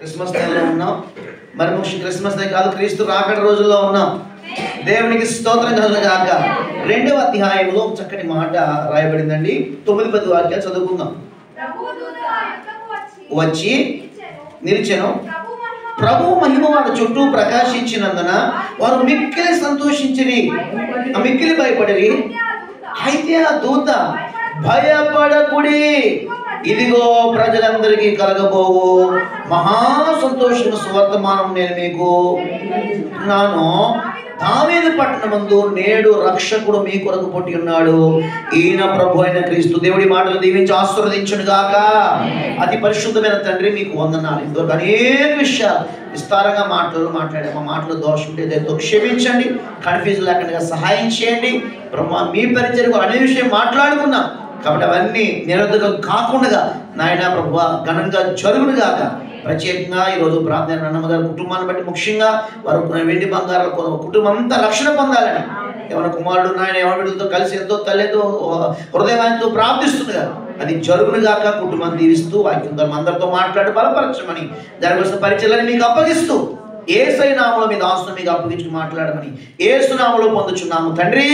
Christmas నెలలో ఉన్నాం. మరి ముఖ్య క్రిస్మస్ నే కాదు, క్రీస్తు రాకడ రోజుల్లో ఉన్నాం. దేవునికి స్తోత్రం కలుగుగాక. 2వ అధ్యాయంలో చక్కటి మాట రాయబడిందండి. 9-10 వాక్యాలు చదువుకుందాం. వచ్చి నిలిచెను. ప్రభు మహిమ వారి చుట్టూ ప్రకాశించినందున వారు మిక్కిలి సంతోషించిరి, మిక్కిలి భయపడిరి. అయితే ఆ దూత, భయపడకుడి, ఇదిగో ప్రజలందరికీ కలగబోవు మహా సంతోషము సువర్తమానం నేను మీకు నాను. దావీదు పట్టణమందు నేడు రక్షకుడు మీ కొరకు పుట్టి ఉన్నాడు, ఈయన ప్రభు అయిన క్రీస్తు. దేవుడి మాటలు దీవించి ఆశీర్వదించును గాక. అతి పరిశుద్ధమైన తండ్రి, మీకు వందనాలు. ఇందులో అనేక విషయాలు విస్తారంగా మాట్లాడాము. మాటలు దోషం ఉంటే దయతో క్షమించండి, కన్ఫ్యూజ్ లేకుండా సహాయం చేయండి. బ్రహ్మ మీ పరిచర్యకు అనే విషయం మాట్లాడుకున్నాం కాబట్టి అవన్నీ నిరర్ధకం కాకుండా నాయన ప్రభు ఘనంగా జరుగును గాక. ప్రత్యేకంగా ఈరోజు ప్రార్థన అన్నమ్మగారు కుటుంబాన్ని బట్టి, ముఖ్యంగా వారు వెండి బంగారాల కుటుంబం అంతా రక్షణ పొందాలని ఎవరి కుమారుడు నాయన ఎవరి బిడ్డలతో కలిసి ఎంతో తల్లితో హృదయంతో ప్రార్థిస్తుంది కదా, అది జరుగును గాక. కుటుంబాన్ని దీవిస్తూ వాక్యం అందరితో మాట్లాడి బలపరచమని, జరగవలసిన పరిచయాలని మీకు అప్పగిస్తూ యేసయ్య నామములో మీ దాసుని మీకు అప్పగించి మాట్లాడమని యేసు నామములో పొందుచున్నాము తండ్రి.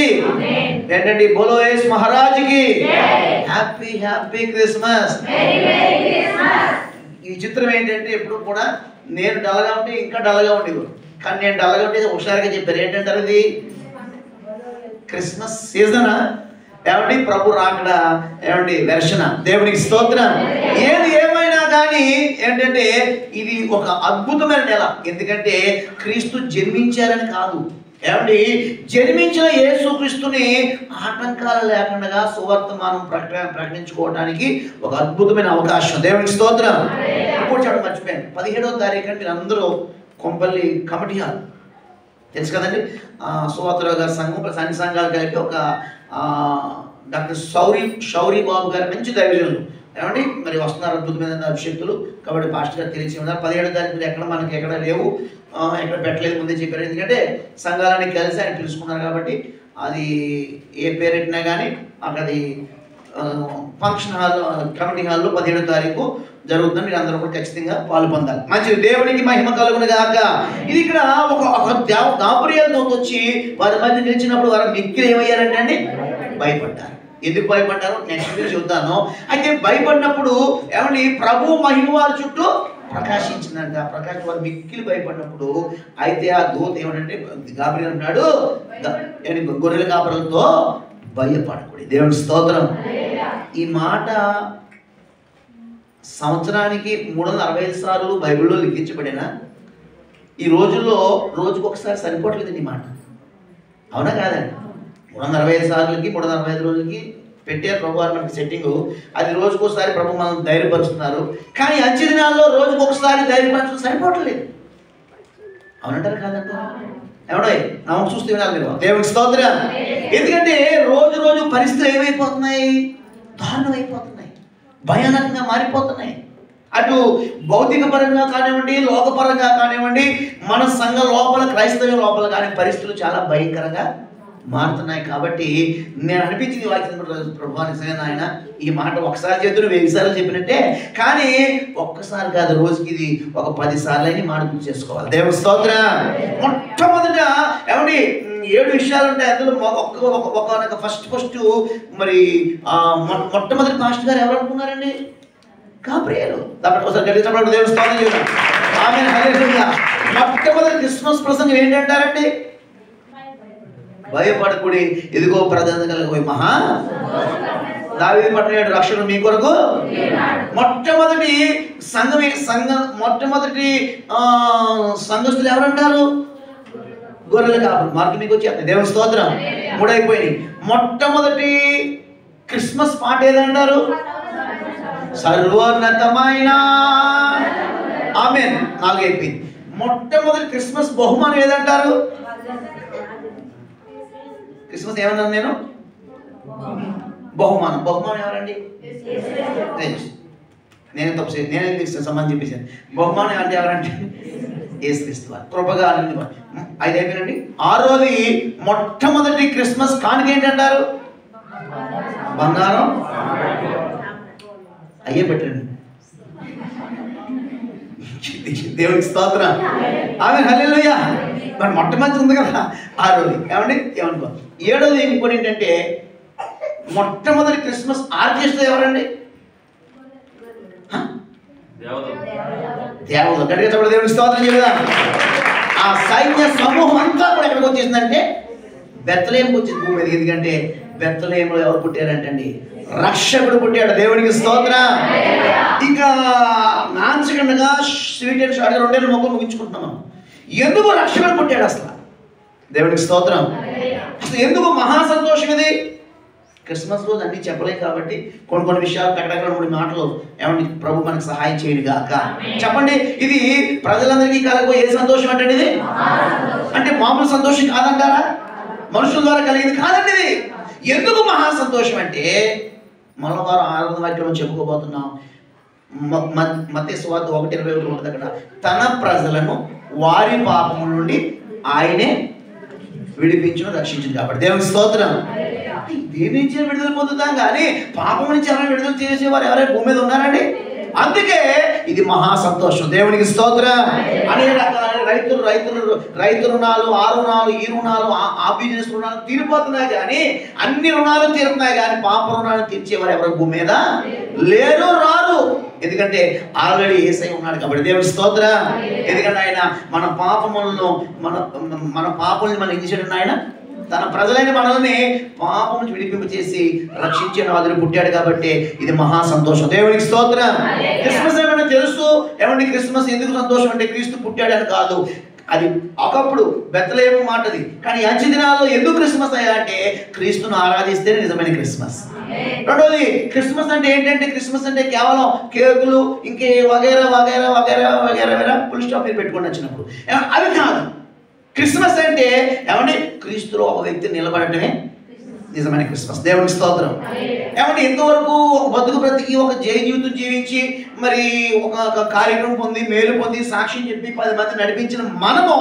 ఏంటండి, బోలో యేసు మహారాజుకి హ్యాపీ హ్యాపీ క్రిస్మస్. ఈ చిత్రం ఏంటంటే, ఎప్పుడు కూడా నేను డల్గా ఉంటే ఇంకా డల్గా ఉండేవారు, కానీ నేను డల్గా ఉంటే హుషారుగా చెప్పారు. ఏంటంటారు, ఇది క్రిస్మస్ సీజనా ఏమండి, ప్రభు రాకడ ఏమండి దర్శన. దేవునికి స్తోత్రం. ఏది ఏమైనా కానీ ఏంటంటే ఇది ఒక అద్భుతమైన నెల. ఎందుకంటే క్రీస్తు జన్మించారని కాదు, ఏమండి జన్మించిన యేసుక్రీస్తుని ఆటంకాలు లేకుండా సువర్తమానం ప్రకటించుకోవడానికి ఒక అద్భుతమైన అవకాశం. దేవునికి స్తోత్రం. ఇప్పుడు చూడండి, మర్చిపోయాను, 17వ తారీఖు మీరు అందరూ కొంపల్లి కమిటీ హాల్ తెలుసు కదండి, సువార్తరావు గారి సంఘం అన్ని సంఘాలు కలిపి ఒక డాక్టర్ శౌరీ బాబు గారు మంచి దైవజనులు ఏమండి మరి వస్తున్నారు, అద్భుతమైన అభిషేక్తులు. కాబట్టి పాస్టర్ గారు తెలిసి ఉన్నారు. 17వ తారీఖు ఎక్కడ మనకి ఎక్కడ లేవు, ఎక్కడ పెట్టలేదు, ముందే చెప్పారు. ఎందుకంటే సంఘాలన్నీ కలిసి ఆయన పిలుచుకున్నారు కాబట్టి అది ఏ పేరెట్టినా కానీ అక్కడి ఫంక్షన్ హాల్ కమిటీ హాల్లో 17వ తారీఖు జరుగుతుంది. మీరు అందరూ కూడా ఖచ్చితంగా పాలు పొందాలి. మంచిది, దేవునికి మహిమ కలుగును గాక. ఇది ఇక్కడ ఒక గాబ్రియేలు దూత వచ్చి వారి మధ్య నిలిచినప్పుడు వారు మిక్కిలి ఏమయ్యారంటే అండి, భయపడ్డారు. ఎందుకు భయపడ్డారు నెక్స్ట్ చూద్దాను. అయితే భయపడినప్పుడు ఏమండి ప్రభు మహిమ వారి చుట్టూ ప్రకాశించిందంట. ప్రకాశం వారు మిక్కిలి భయపడినప్పుడు అయితే ఆ దూత ఏమంటే గాబ్రియేలు అన్నాడు, గొర్రెల కాపరులతో భయపడకూడదు. దేవుని స్తోత్రం. ఈ మాట సంవత్సరానికి 365 సార్లు బైబిల్లో లిఖించబడిన ఈ రోజుల్లో రోజుకు ఒకసారి సరిపోవట్లేదు ఈ మాట. అవునా కాదండి? 365 సార్లకి 365 రోజులకి పెట్టారు ప్రభు వారు మనకి సెట్టింగు. అది రోజుకోసారి ప్రభు మనం ధైర్యపరుస్తున్నారు. కానీ అంచె దినాల్లో రోజుకు ఒకసారి ధైర్యపరచడం సరిపోవట్లేదు. అవునంటారు కాదంటారా? ఏమన్నా నమ్మకం చూస్తే వినాలి మీరు. దేవునికి స్తోత్రం. ఎందుకంటే రోజు రోజు పరిస్థితులు ఏమైపోతున్నాయి, దారుణం అయిపోతున్నాయి, భయానకంగా మారిపోతున్నాయి. అటు భౌతిక పరంగా కానివ్వండి, లోకపరంగా కానివ్వండి, మన సంఘ లోపల క్రైస్తవ లోపల కానీ పరిస్థితులు చాలా భయంకరంగా మారుతున్నాయి. కాబట్టి నేను అనిపించింది వాక్యం ప్రభు నిజంగా ఆయన ఈ మాట ఒకసారి చేతులు 1000 సార్లు చెప్పినట్టే, కానీ ఒక్కసారి కాదు, రోజుకి ఇది ఒక 10 సార్లు అయినా మాట గుర్తు చేసుకోవాలి. దేవుని స్తోత్రం. మొట్టమొదట ఏమండి 7 విషయాలు ఉంటాయి. అందులో ఒక ఫస్ట్ మరి మొట్టమొదటి పాస్టర్ గారు ఎవరు అనుకున్నారండి? గాబ్రియేలు. కాబట్టి ఒకసారి గట్టించినప్పుడు దేవుని స్తోత్రం చేద్దాం. ఆమేన్, హల్లెలూయా. మొట్టమొదటి క్రిస్మస్ ప్రసంగం ఏంటంటారండి? భయపడకుడి, ఇదిగో ప్రజలు కలిగిపోయి మహా దావీదు పట్టణం రక్షణ మీ కొరకు. మొట్టమొదటి మొట్టమొదటి సంఘస్థులు ఎవరంటారు? గొర్రెల కాపరులు. మార్కు మీకు వచ్చి దేవుని స్తోత్రం. 3 అయిపోయింది. మొట్టమొదటి క్రిస్మస్ పాట ఏదంటారు? సర్వోన్నతమైన. ఆమేన్. 4 అయిపోయింది. మొట్టమొదటి క్రిస్మస్ బహుమానం ఏదంటారు? క్రిస్మస్ ఏమన్నాను నేను? బహుమానం. బహుమానం ఎవరండి? నేనే తప్పు చేసి నేనే సంబంధం చెప్పేసాను. బహుమానం అంటే ఎవరంటే యేసుక్రీస్తు వారు. కృపగా 5 అయిపోయినండి. 6వది మొట్టమొదటి క్రిస్మస్ కానుక ఏంటంటారు? బంగారం. అయ్యే పెట్టండి. దేవునికి స్తోత్రం. ఆమేన్ హల్లెలూయా. మరి మొట్టమొదటి ఉంది కదా 6వది. ఏమండి ఏమనుకో. 7వది ఇంకోటి ఏంటంటే మొట్టమొదటి క్రిస్మస్ ఆర్కెస్ట్రా ఎవరండి? దేవతలు. గట్టిగా చెప్పండి దేవునికి స్తోత్రం చెబుదాం. ఆ సైన్య సమూహం అంతా కూడా ఎక్కడికి వచ్చేసిందంటే బెత్లెహేముకి వచ్చింది భూమి మీద. ఎందుకంటే బెత్లెహేములో ఎవరు పుట్టారంటండి? రక్షకుడు పుట్టాడు. దేవునికి స్తోత్రం. ఇక నాన్సికండగా స్వీట్ అండ్ షార్ట్గా 2 మొక్కలు ముగించుకుంటున్నాం. ఎందుకు రక్షకుడు పుట్టాడు అసలు? దేవునికి స్తోత్రం. అసలు ఎందుకు మహా సంతోషం ఇది? క్రిస్మస్ రోజు అన్ని చెప్పలేం కాబట్టి కొన్ని విషయాలు టకటక 3 మాటలు ఏమండి ప్రభు మనకు సహాయం చేయడు గాక. చెప్పండి, ఇది ప్రజలందరికీ కలగో ఏ సంతోషం అంటే ఇది? అంటే మామూలు సంతోషం కాదంటారా? మనుషుల ద్వారా కలిగింది కాదండి ఇది. ఎందుకు మహా సంతోషం అంటే మనం వారు 6వ వాక్యం చెప్పుకోబోతున్నాం. మత్తయి సువార్త 1:21 ఉంటుంది అక్కడ. తన ప్రజలను వారి పాపముల నుండి ఆయనే విడిపించును రక్షించింది కాబట్టి. దేవుని స్తోత్రం. దేని నుంచి విడుదల పొందుతాం కానీ పాపం నుంచి ఎవరైనా విడుదల చేసేవారు ఎవరైనా భూమి మీద ఉన్నారండి? అందుకే ఇది మహా సంతోషం. దేవునికి స్తోత్రం. అనేక రకాల రైతు రుణాలు, ఆ రుణాలు, ఈ రుణాలు, ఆ బిజినెస్ రుణాలు తీరిపోతున్నాయి కానీ అన్ని రుణాలు తీరుతున్నాయి కానీ పాప రుణాలు తీర్చేవారు ఎవరు భూమి మీద లేరు, రారు. ఎందుకంటే ఆల్రెడీ యేసయ్య ఉన్నాడు కాబట్టి. దేవుని స్తోత్రం. ఎందుకంటే ఆయన మన పాపములను మన పాపములను మనం ఏం చేశాడు? ఆయన తన ప్రజలైన మనల్ని పాపం నుంచి విడిపింప చేసి రక్షించే నాదుడు పుట్టాడు కాబట్టి ఇది మహా సంతోషం. దేవునికి స్తోత్రం. క్రిస్మస్ ఏమైనా తెలుసు ఏమండి? క్రిస్మస్ ఎందుకు సంతోషం అంటే క్రీస్తు పుట్టాడని కాదు. అది ఒకప్పుడు బెత్లెహేము మాటది. కానీ అంచె దినాల్లో ఎందుకు క్రిస్మస్ అయ్యా అంటే క్రీస్తును ఆరాధిస్తే నిజమైన క్రిస్మస్. రెండోది క్రిస్మస్ అంటే ఏంటంటే క్రిస్మస్ అంటే కేవలం కేకులు ఇంకే వగైరా వగైరా వగైరా వగైరా ఫుల్ స్టాప్ మీరు పెట్టుకొని వచ్చినప్పుడు అవి కాదు. క్రిస్మస్ అంటే ఏమండి క్రీస్తులో ఒక వ్యక్తి నిలబడటమే నిజమైన క్రిస్మస్. దేవునికి స్తోత్రం. ఏమంటే ఇంతవరకు ఒక బతుకు బ్రతికి ఒక జీవితం జీవించి మరి ఒక కార్యక్రమం పొంది మేలు పొంది సాక్ష్యం చెప్పి 10 మంది నడిపించిన మనము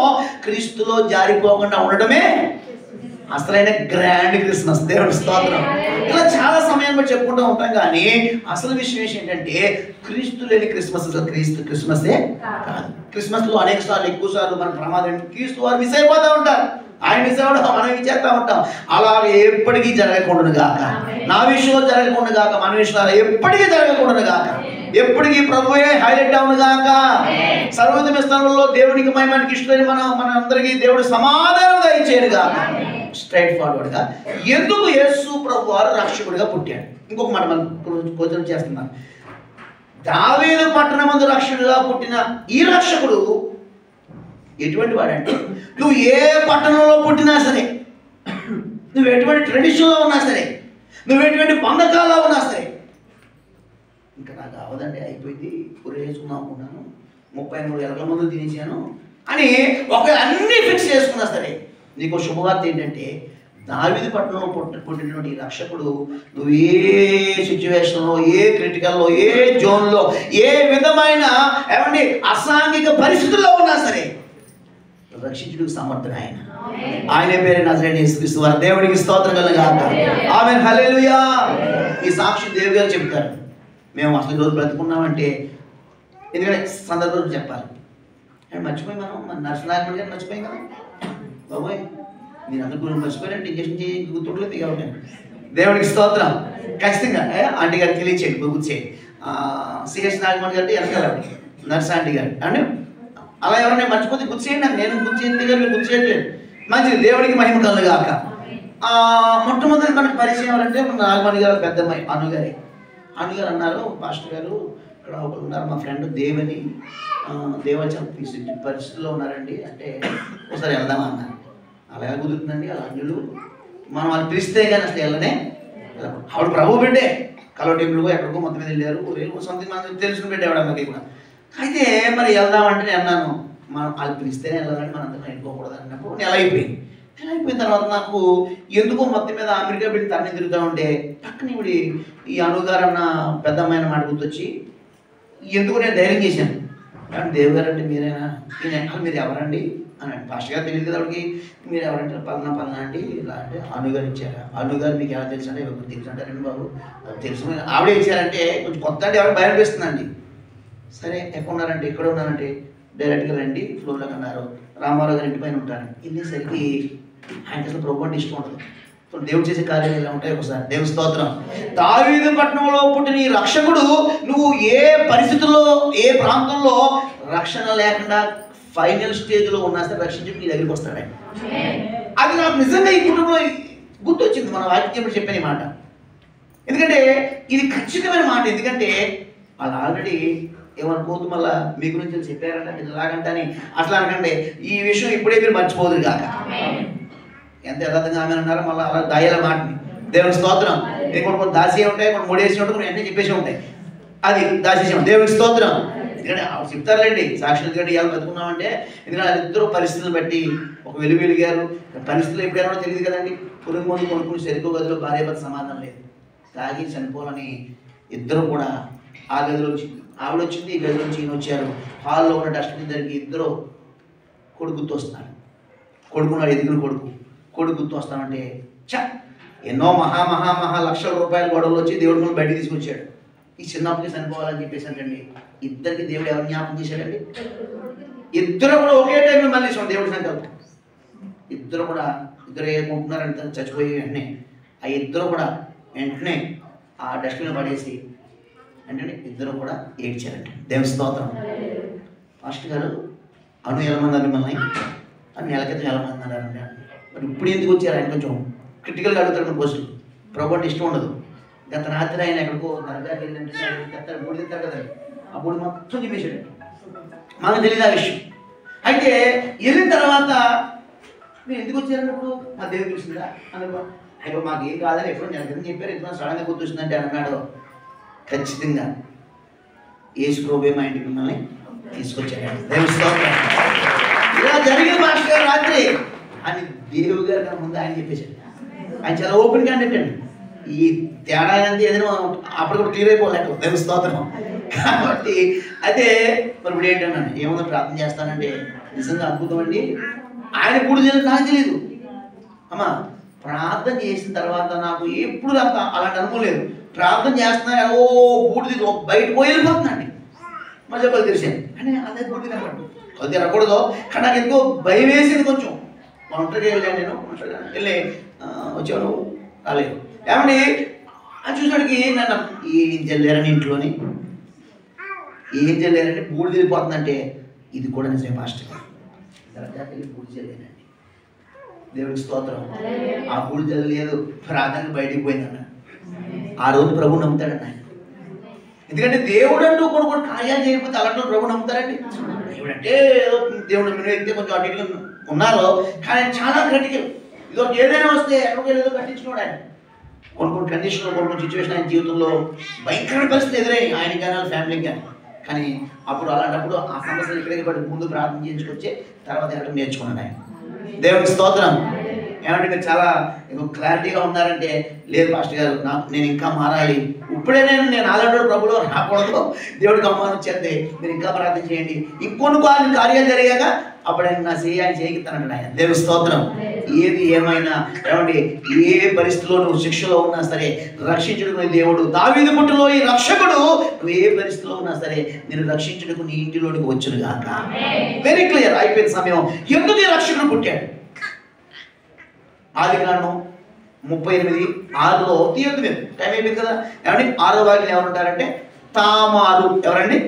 క్రీస్తులో జారిపోకుండా ఉండడమే అసలైన గ్రాండ్ క్రిస్మస్. దేవుని స్తోత్రం. ఇలా చాలా సమయం బట్టి చెప్పుకుంటూ ఉంటాం కానీ అసలు విషయం ఏంటంటే క్రీస్తు లేని క్రిస్మస్ అసలు క్రిస్మసే కాదు. క్రిస్మస్ లో అనేక సార్లు ఎక్కువ సార్లు మన ప్రమాదం క్రీస్తు వారు మిస్ అయిపోతూ ఉంటారు. ఆయన మిస్ అవ్వడం మనం ఇవి చేస్తూ ఉంటాం. అలా ఎప్పటికీ జరగకుండా గాక. నా విషయంలో జరగకుండా గాక, మన విషయాలు ఎప్పటికీ జరగకుండా గాక. ఎప్పటికీ ప్రభువే హైలైట్ అవును గాక. సర్వోన్నత స్థలంలో దేవునికి మహిమానికి ఇష్టమైన మన అందరికీ దేవుడు సమాధానం దయచేయను గాక. స్ట్రైట్ ఫార్వర్డ్ గా ఎందుకు యేసు ప్రభు వారు రక్షకుడిగా పుట్టాడు? ఇంకొక మాట మనం కొంచెం చేస్తున్నాం. దావీదు పట్టణమందు రక్షకుడిగా పుట్టిన ఈ రక్షకుడు ఎటువంటి వాడంటే నువ్వు ఏ పట్టణంలో పుట్టినా సరే, నువ్వు ఎటువంటి ట్రెడిషన్లో ఉన్నా సరే, నువ్వు ఎటువంటి పండకాల్లో ఉన్నా సరే, ఇంకా నాకు అవదండి అయిపోయింది వేసుకుందాం అనుకున్నాను 33 ఎలకల మందులు తినేసాను అని ఒక అన్నీ ఫిక్స్ చేసుకున్నా సరే నీకు శుభవార్త ఏంటంటే దావీదు పట్టణంలో పుట్టినటువంటి రక్షకుడు నువ్వు ఏ సిచ్యువేషన్లో, ఏ క్రిటికల్లో, ఏ జోన్లో, ఏ విధమైన ఏమండి అసాంఘిక పరిస్థితుల్లో ఉన్నా సరే రక్షించుడికి సమర్థుడు ఆయన. ఆయన పేరు నజరేయుడైన యేసుక్రీస్తు వారు. దేవుడికి స్తోత్రం కలుగుగాక. ఆమేన్ హల్లెలూయా. ఈ సాక్షి దేవి గారు చెప్తారు. మేము అసలు ఈరోజు బ్రతుకున్నామంటే ఎందుకంటే సందర్భం చెప్పాలి. మర్చిపోయి మన నరసింహనారాయణ గారు మర్చిపోయాం కదా బాబోయ్. మీరు అందరూ మర్చిపోయారంటే ఇంజక్షన్ చేయి గుర్తులేదు కాబట్టి దేవుడికి స్తోత్రం. ఖచ్చితంగా ఆంటీ గారికి తెలియచేయండి, గుర్తు చేయండి. సిహెచ్ నాగమణి గారి వెనకాల నర్స్ ఆంటీ గారు అంటే అలా ఎవరైనా మర్చిపోతే గుర్తు చేయండి. నేను గుర్తు చేయండి గారు మీరు గుర్తు చేయట్లేదు. మంచిది. దేవుడికి మహిమ కలుగుగాక. మొట్టమొదటి మనకు పరిచయం ఎవరంటే నాగమణి గారు పెద్ద అమ్మాయి అనుగారు అన్నారు, పాస్టర్ గారు ఇక్కడ ఒకరు ఉన్నారు మా ఫ్రెండ్ దేవని దేవాచల పరిస్థితుల్లో ఉన్నారండి అంటే ఒకసారి వెళ్దామా అన్నారు. అలా ఎలా కుదురుతుందండి? అలా అన్యులు మనం వాళ్ళు పిలిస్తే కానీ అసలు వెళ్ళనే. ఆవిడ ప్రభు బిడ్డే కలో టెంపుల్కో ఎక్కడికో మొత్తం మీద వెళ్ళారు. సంథింగ్ మనకు తెలుసుకుని పెట్టేవాడు అమ్మకి కూడా. అయితే మరి వెళ్దామంటే నేను అన్నాను మనం వాళ్ళు పిలిస్తేనే వెళ్ళాలని మనం అందరం వెళ్ళిపోకూడదు అన్నప్పుడు నెల అయిపోయింది. నెల అయిపోయిన తర్వాత నాకు ఎందుకో మొత్తం మీద అమెరికా పెట్టి తన్ని తిరుగుతూ ఉంటే పక్కన ఇవిడి ఈ అనుగారు అన్న పెద్ద అమ్మాయిన మాట గుర్తొచ్చి ఎందుకు నేను ధైర్యం చేశాను. కానీ దేవు గారు అంటే మీరేనా? నేను మీరు ఎవరండి అని అంటే పాస్టర్ గారు తెలియదు కదా ఆవిడకి. మీరు ఎవరంటే పలానా అండి ఇలా అంటే అనుగారు ఇచ్చారా? అనుగారు మీకు ఎలా తెలుసు అంటే తెలుసు అంటే రండి బాబు తెలుసు ఆవిడే ఇచ్చారంటే కొంచెం కొత్త అంటే ఎవరికి భయం అనిపిస్తుందండి. సరే ఎక్కడ ఉన్నారంటే ఇక్కడ ఉన్నారంటే డైరెక్ట్గా రండి ఫ్లోర్లో అన్నారు. రామారావు గారి ఇంటి పైన ఉంటారు. వెళ్ళేసరికి ఆయనకి అసలు ప్రభు అంటే ఇష్టం ఉండదు. దేవుడు చేసే కార్యాలు ఎలా ఉంటాయి ఒకసారి. దేవుని స్తోత్రం. దావీదు పట్టణంలో పుట్టిన ఈ రక్షకుడు నువ్వు ఏ పరిస్థితుల్లో ఏ ప్రాంతంలో రక్షణ లేకుండా ఫైనల్ స్టేజ్లో ఉన్నా సరే రక్షించి నీ దగ్గరికి వస్తాడు ఆయన. అది నాకు నిజంగా ఈ కుటుంబంలో గుర్తొచ్చింది. మన వాక్యం చెప్పిన మాట, ఎందుకంటే ఇది ఖచ్చితమైన మాట. ఎందుకంటే వాళ్ళు ఆల్రెడీ ఏమనుకోవద్దు మళ్ళా మీ గురించి చెప్పారంట మీరు ఇలాగంట అని అట్లా అనకంటే ఈ విషయం ఇప్పుడే మీరు మర్చిపోదు కాక. ఎంత యథార్థంగా ఆమె అన్నారో మళ్ళీ అలా దాయాల మాటని. దేవుని స్తోత్రం. కొన్ని దాసి ఉంటాయి, కొన్ని మూడేసి ఉంటాయి, కొన్ని అన్నీ చెప్పేసి ఉంటాయి. అది దాచేసాం. దేవుని స్తోత్రం. ఎందుకంటే చెప్తారులేండి సాక్షులు. ఎందుకంటే ఇవాళ బతుకున్నామంటే ఎందుకంటే వాళ్ళిద్దరూ పరిస్థితులు బట్టి ఒక వెలిగారు. పరిస్థితులు ఎప్పుడైనా తెలియదు కదండి. పురుగు మందు కొనుక్కుని సరిగ్గా గదిలో భార్య భర్త సమాధానం లేదు, తాగి చనిపోవాలని ఇద్దరు కూడా ఆ గదిలో వచ్చింది. ఆవిడ వచ్చింది, ఈ గదిలో నుంచి ఈయన వచ్చారు. హాల్లో ఉన్న డస్ట్బిన్ దగ్గరికి ఇద్దరు కొడుకు గుర్తు వస్తున్నారు. కొడుకున్నాడు, ఎదుగురు కొడుకు గుర్తు వస్తామంటే ఎన్నో మహా లక్షల రూపాయల గొడవలు వచ్చి దేవుడి ముందు బయటికి తీసుకొచ్చాడు. ఈ చిన్నప్పటికి చనిపోవాలని చెప్పేసి అంటండి. ఇద్దరికి దేవుడు ఎవరు జ్ఞాపకం చేశాడండి? ఇద్దరు కూడా ఒకే టైంలో మళ్ళీ దేవుడి సంకల్పం. ఇద్దరు ఏమనుకుంటున్నారంటే చచ్చిపోయి వెంటనే ఆ ఇద్దరు కూడా వెంటనే ఆ డస్ట్బిన్ పడేసి అంటే ఇద్దరు కూడా ఏడ్చారంటే. దేవుని స్తోత్రం. మాస్టర్ గారు అను ఎలమన్నారు మిమ్మల్ని అని నెల క్రితం ఎలమన్నారంటే మరి ఇప్పుడు ఎందుకు వచ్చారు? ఆయన కొంచెం క్రిటికల్గా అడుగుతారు క్వశ్చన్. ప్రభు అంటే ఇష్టం ఉండదు. గత రాత్రి ఆయన ఎక్కడికో దర్గాకి వెళ్ళంటే బూడి తింటారు కదండి, ఆ బూడి మొత్తం చెప్పేసాడు. మనకు తెలియదు ఆ విషయం. అయితే వెళ్ళిన తర్వాత మీరు ఎందుకు వచ్చారన్నప్పుడు మా దేవుడు తెలిసిందా అనుకో. అయిపో మాకు ఏం కాదని ఎప్పుడు నెల క్రితం చెప్పారు, ఎప్పుడు సడన్గా గుర్తొచ్చిందంటే అన్నాడు. ఖచ్చితంగా యేసు ప్రభువే మా ఇంటికి మిమ్మల్ని తీసుకొచ్చాడు. ఇలా జరిగిన మాస్టర్ గారు రాత్రి అని దేవుడు గారు ముందు ఆయన చెప్పేశాడు. ఆయన చాలా ఓపెన్ క్యాండిడేట్ అండి. ఈ తేడా అనేది ఏదైనా అప్పటికప్పుడు క్లియర్ అయిపోలేక దేవుని స్తోత్రం. కాబట్టి అయితే మరి ఇప్పుడు ఏంటన్నాను ఏమన్నా ప్రార్థన చేస్తానంటే నిజంగా అద్భుతం అండి. ఆయన పూడి తెలియదు, నాకు తెలియదు. అమ్మా ప్రార్థన చేసిన తర్వాత నాకు ఎప్పుడు అలాంటి అనుభవం లేదు. ప్రార్థన చేస్తున్నా ఓ బూడిది బయట పోయి వెళ్ళిపోతుందండి. మళ్ళీ చెప్పాలి తెలిసాను అని అదే బూడిది కనపడు కొద్ది తినకూడదు. కానీ నాకు ఎంతో భయం వేసింది. కొంచెం ఒంటరిగా వెళ్ళాను నేను. వెళ్ళి వచ్చాను రాలేదు ఏమండి అని చూసాడికి నన్ను ఏం చెల్లారని ఇంట్లోని ఏం చెల్లారంటే బూడిది వెళ్ళిపోతుందంటే ఇది కూడా నిజమే పాస్టర్ గారు. దర్గాకి వెళ్ళి బూడి చెల్లానండి. దేవుడికి స్తోత్రం. ఆ బూడి చెల్లలేదు, ప్రార్థనకు బయటికి పోయిందన్న. ఆ రోజు ప్రభు నమ్ముతాడండి ఆయన. ఎందుకంటే దేవుడు అంటూ కొన్ని కార్యాలు చేయకపోతే అలాంటి ప్రభు నమ్ముతారండి. దేవుడు అంటే దేవుడు వ్యక్తి కొంచెం అటు ఇటు ఉన్నారు, కానీ చాలా క్రిటికల్. ఇదో ఏదైనా వస్తే ఎక్కడికి ఏదో కట్టించుకోడు ఆయన. కొన్ని కండిషన్లో కొన్ని సిచ్యువేషన్ ఆయన జీవితంలో భయంకరమైన పరిస్థితి ఎదురై ఆయనకి కానీ వాళ్ళ ఫ్యామిలీకి కానీ. కానీ అప్పుడు అలాంటప్పుడు ఆ సమస్యలు ఇక్కడికి పడి ముందు ప్రార్థన చేయించుకొచ్చి తర్వాత వెళ్ళడం నేర్చుకున్నాడు ఆయన. దేవుడికి స్తోత్రం. ఏమంటే మీరు చాలా క్లారిటీగా ఉన్నారంటే లేదు పాస్టర్ గారు నేను ఇంకా మారాలి. ఇప్పుడే నేను అలాంటి ప్రభులో రాకూడదు, దేవుడికి అవమానం వచ్చేది, మీరు ఇంకా ప్రార్థన చేయండి. ఇంకొన్ని కార్యాలు జరిగాక అప్పుడు ఆయన నా ఆయన చేయగలుగుతానంటాడు ఆయన. దేవుడి స్తోత్రం. ఏది ఏమైనా ఏమండి ఏ పరిస్థితిలో నువ్వు శిక్షలో ఉన్నా సరే రక్షించుడుకు దేవుడు. దావీదు పుట్టులో ఈ రక్షకుడు నువ్వు ఏ పరిస్థితిలో ఉన్నా సరే నేను రక్షించుటకు నీ ఇంటిలోనికి వచ్చును గాక. వెరీ క్లియర్ అయిపోయిన సమయం. ఎందుకు ఈ రక్షకుడు పుట్టాడు? ఆదికాండం 38:6 తీయొద్దు మీరు, టైం అయిపోయింది కదా. ఏమండి 6వ వాక్యం ఎవరుంటారంటే తామారు. ఎవరండి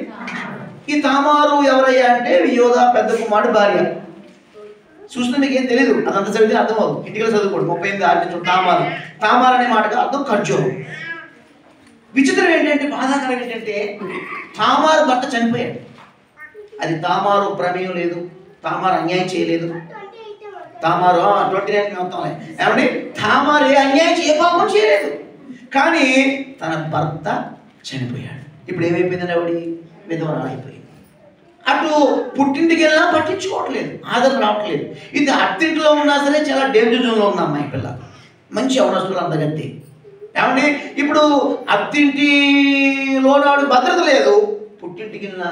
ఈ తామారు? ఎవరయ్యా అంటే యోధా పెద్ద కుమారుడు భార్య. చూస్తే మీకు ఏం తెలియదు, అదంతా చదివితే అర్థం అవుతుంది. ఇంటికి చదువుకోండి. 38:6 తామారు అనే మాటగా అర్థం ఖర్జూరం. విచిత్రం ఏంటంటే బాధాకరం ఏంటంటే తామారు భర్త చనిపోయాడు. అది తామారు ప్రమేయం లేదు, తామారు అన్యాయం చేయలేదు. తామారు 29 మొత్తం ఏమండి తామారు ఏ అన్యాయం ఏ పాపం చేయలేదు, కానీ తన భర్త చనిపోయాడు. ఇప్పుడు ఏమైపోయిందండి? ఆవిడ విధవరాలు అయిపోయింది. అటు పుట్టింటికి వెళ్ళినా పట్టించుకోవట్లేదు, ఆదరణ రావట్లేదు. ఇది అత్తింటిలో ఉన్నా సరే చాలా డేంజర్ జోన్లో ఉన్న అమ్మాయి పిల్ల, మంచి అవనస్తులు అందగత్తి. ఏమండి ఇప్పుడు అత్తింటిలో నాడు భద్రత లేదు, పుట్టింటికి వెళ్ళినా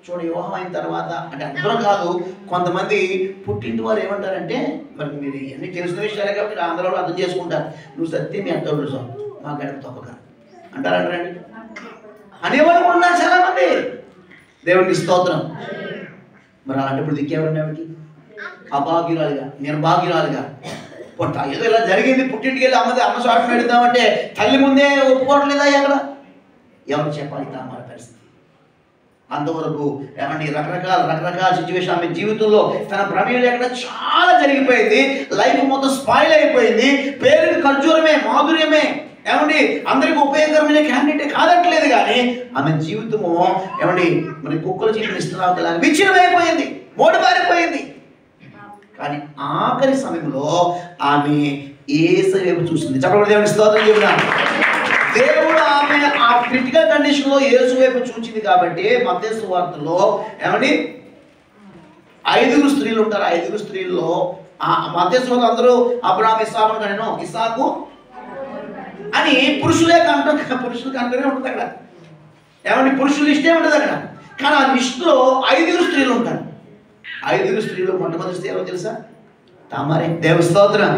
చూడ వివాహం అయిన తర్వాత అంటే అందరూ కాదు, కొంతమంది పుట్టింటి వారు ఏమంటారంటే మరి మీరు ఇవన్నీ తెలిసిన విషయాలే కాబట్టి అందరూ అర్థం చేసుకుంటారు. నువ్వు సత్యం మీ అత్తోడు సార్ మా గడప తప్పక అంటారంటారండి. అనేవాళ్ళు ఉన్నారు చాలామంది. దేవునికి స్తోత్రం. మరి అలాంటప్పుడు దిక్కేవారండి ఆవిడకి? అభాగ్యురాలుగా, నిర్భాగ్యురాలుగా పుట్ట ఏదో ఇలా జరిగింది, పుట్టింటికి వెళ్ళి అమ్మ సాటును పెడతామంటే తల్లి ముందే ఒప్పుకోవట్లేదా? ఎక్కడ ఎవరు చెప్పాలి తామార పరిస్థితి? అంతవరకు ఏమండి రకరకాల సిచ్యువేషన్ ఆమె జీవితంలో తన ప్రమేయం లేకుండా చాలా జరిగిపోయింది. లైఫ్ మొత్తం స్పాయిల్ అయిపోయింది. పేరుకి ఖర్జూరమే, మాధుర్యమే, ఏమండి అందరికి ఉపయోగకరమైన క్యాండిడేట్ కాదట్లేదు, కానీ ఆమె జీవితము ఏమండి మరి కుక్కల చీటిని ఇస్తున్నా విచ్ఛిన్నమైపోయింది, మోడిపారిపోయింది. కానీ ఆఖరి సమయంలో ఆమె యేసు వైపు చూసింది. చెప్పండి దేవుని స్తోత్రం చెబుతాను. దేవుడు ఆమె ఆ క్రిటికల్ కండిషన్ లో యేసు వైపు చూచింది కాబట్టి మత్తయి సువార్తలో ఏమండి 5 స్త్రీలు ఉంటారు. 5 స్త్రీల్లో మత్తయి సువార్త అందరూ అబ్రాహాము ఇస్సాకును కనెను, ఇస్సాకు అని పురుషులే కంటారు, పురుషులు కంటూనే ఉంటుంది అక్కడ. ఏమండి పురుషులు ఇష్టే ఉంటుంది అక్కడ. కానీ ఆ లిస్టులో 5 స్త్రీలు ఉంటారు. 5 స్త్రీలు మొట్టమొదటి స్త్రీ ఎవరో తెలుసా? తామారే. దేవుని స్తోత్రం.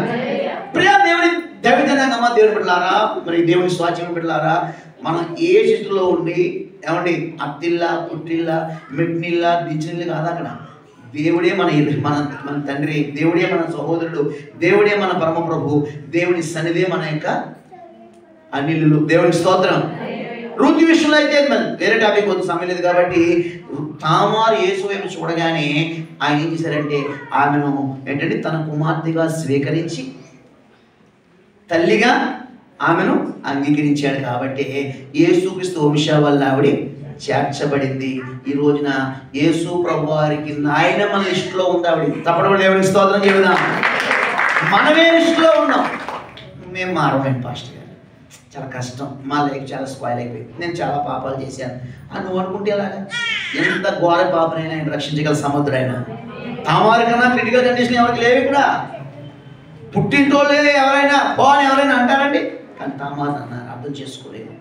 ప్రియ దేవుని దైవజనాంగమా, దేవుని బిడ్డలారా, మరి దేవుని స్వాచ్యం బిడ్డలారా, మనం ఏ స్థితిలో ఉండి ఏమండి అత్తిల్లా, పుట్టిల్లా, మెట్నిల్లా, దించిల్లు కాదు అక్కడ. దేవుడే మన తండ్రి, దేవుడే మన సహోదరుడు, దేవుడే మన పరమ ప్రభు, దేవుని సన్నిధే మన యొక్క అన్నిల్లు. దేవుని స్తోత్రం. రూతు విషయంలో అయితే వేరే టాపిక్ కొంచెం సమయం లేదు కాబట్టి తామారు యేసు వైపు చూడగానే ఆయన ఏం చేశారంటే ఆమెను ఏంటంటే తన కుమార్తెగా స్వీకరించి తల్లిగా ఆమెను అంగీకరించాడు. కాబట్టి యేసుక్రీస్తు వంశం వల్ల ఆవిడ చేర్చబడింది. ఈ రోజున యేసు ప్రభు వారికి నాయనమ్మ లిస్టులో ఉంది ఆవిడ. తప్పకుండా దేవునికి స్తోత్రం చెబుదాం. మనమే లిస్టులో ఉన్నాం. మేము మారమేంటి పాస్టర్ గారు, చాలా కష్టం, మా లైఫ్ చాలా స్పాయిల్ అయిపోయింది, నేను చాలా పాపాలు చేశాను అని నువ్వు అనుకుంటే ఎలాగా? ఎంత ఘోర పాపనైనా ఆయన రక్షించగల సముద్రుడైనా. తామారు కన్నా క్రిటికల్ కండిషన్ ఎవరికి లేవు ఇక్కడ. పుట్టింటోళ్ళే ఎవరైనా పోని ఎవరైనా అంటారండి, కానీ తామారు అన్నారు, అర్థం చేసుకోలేదు.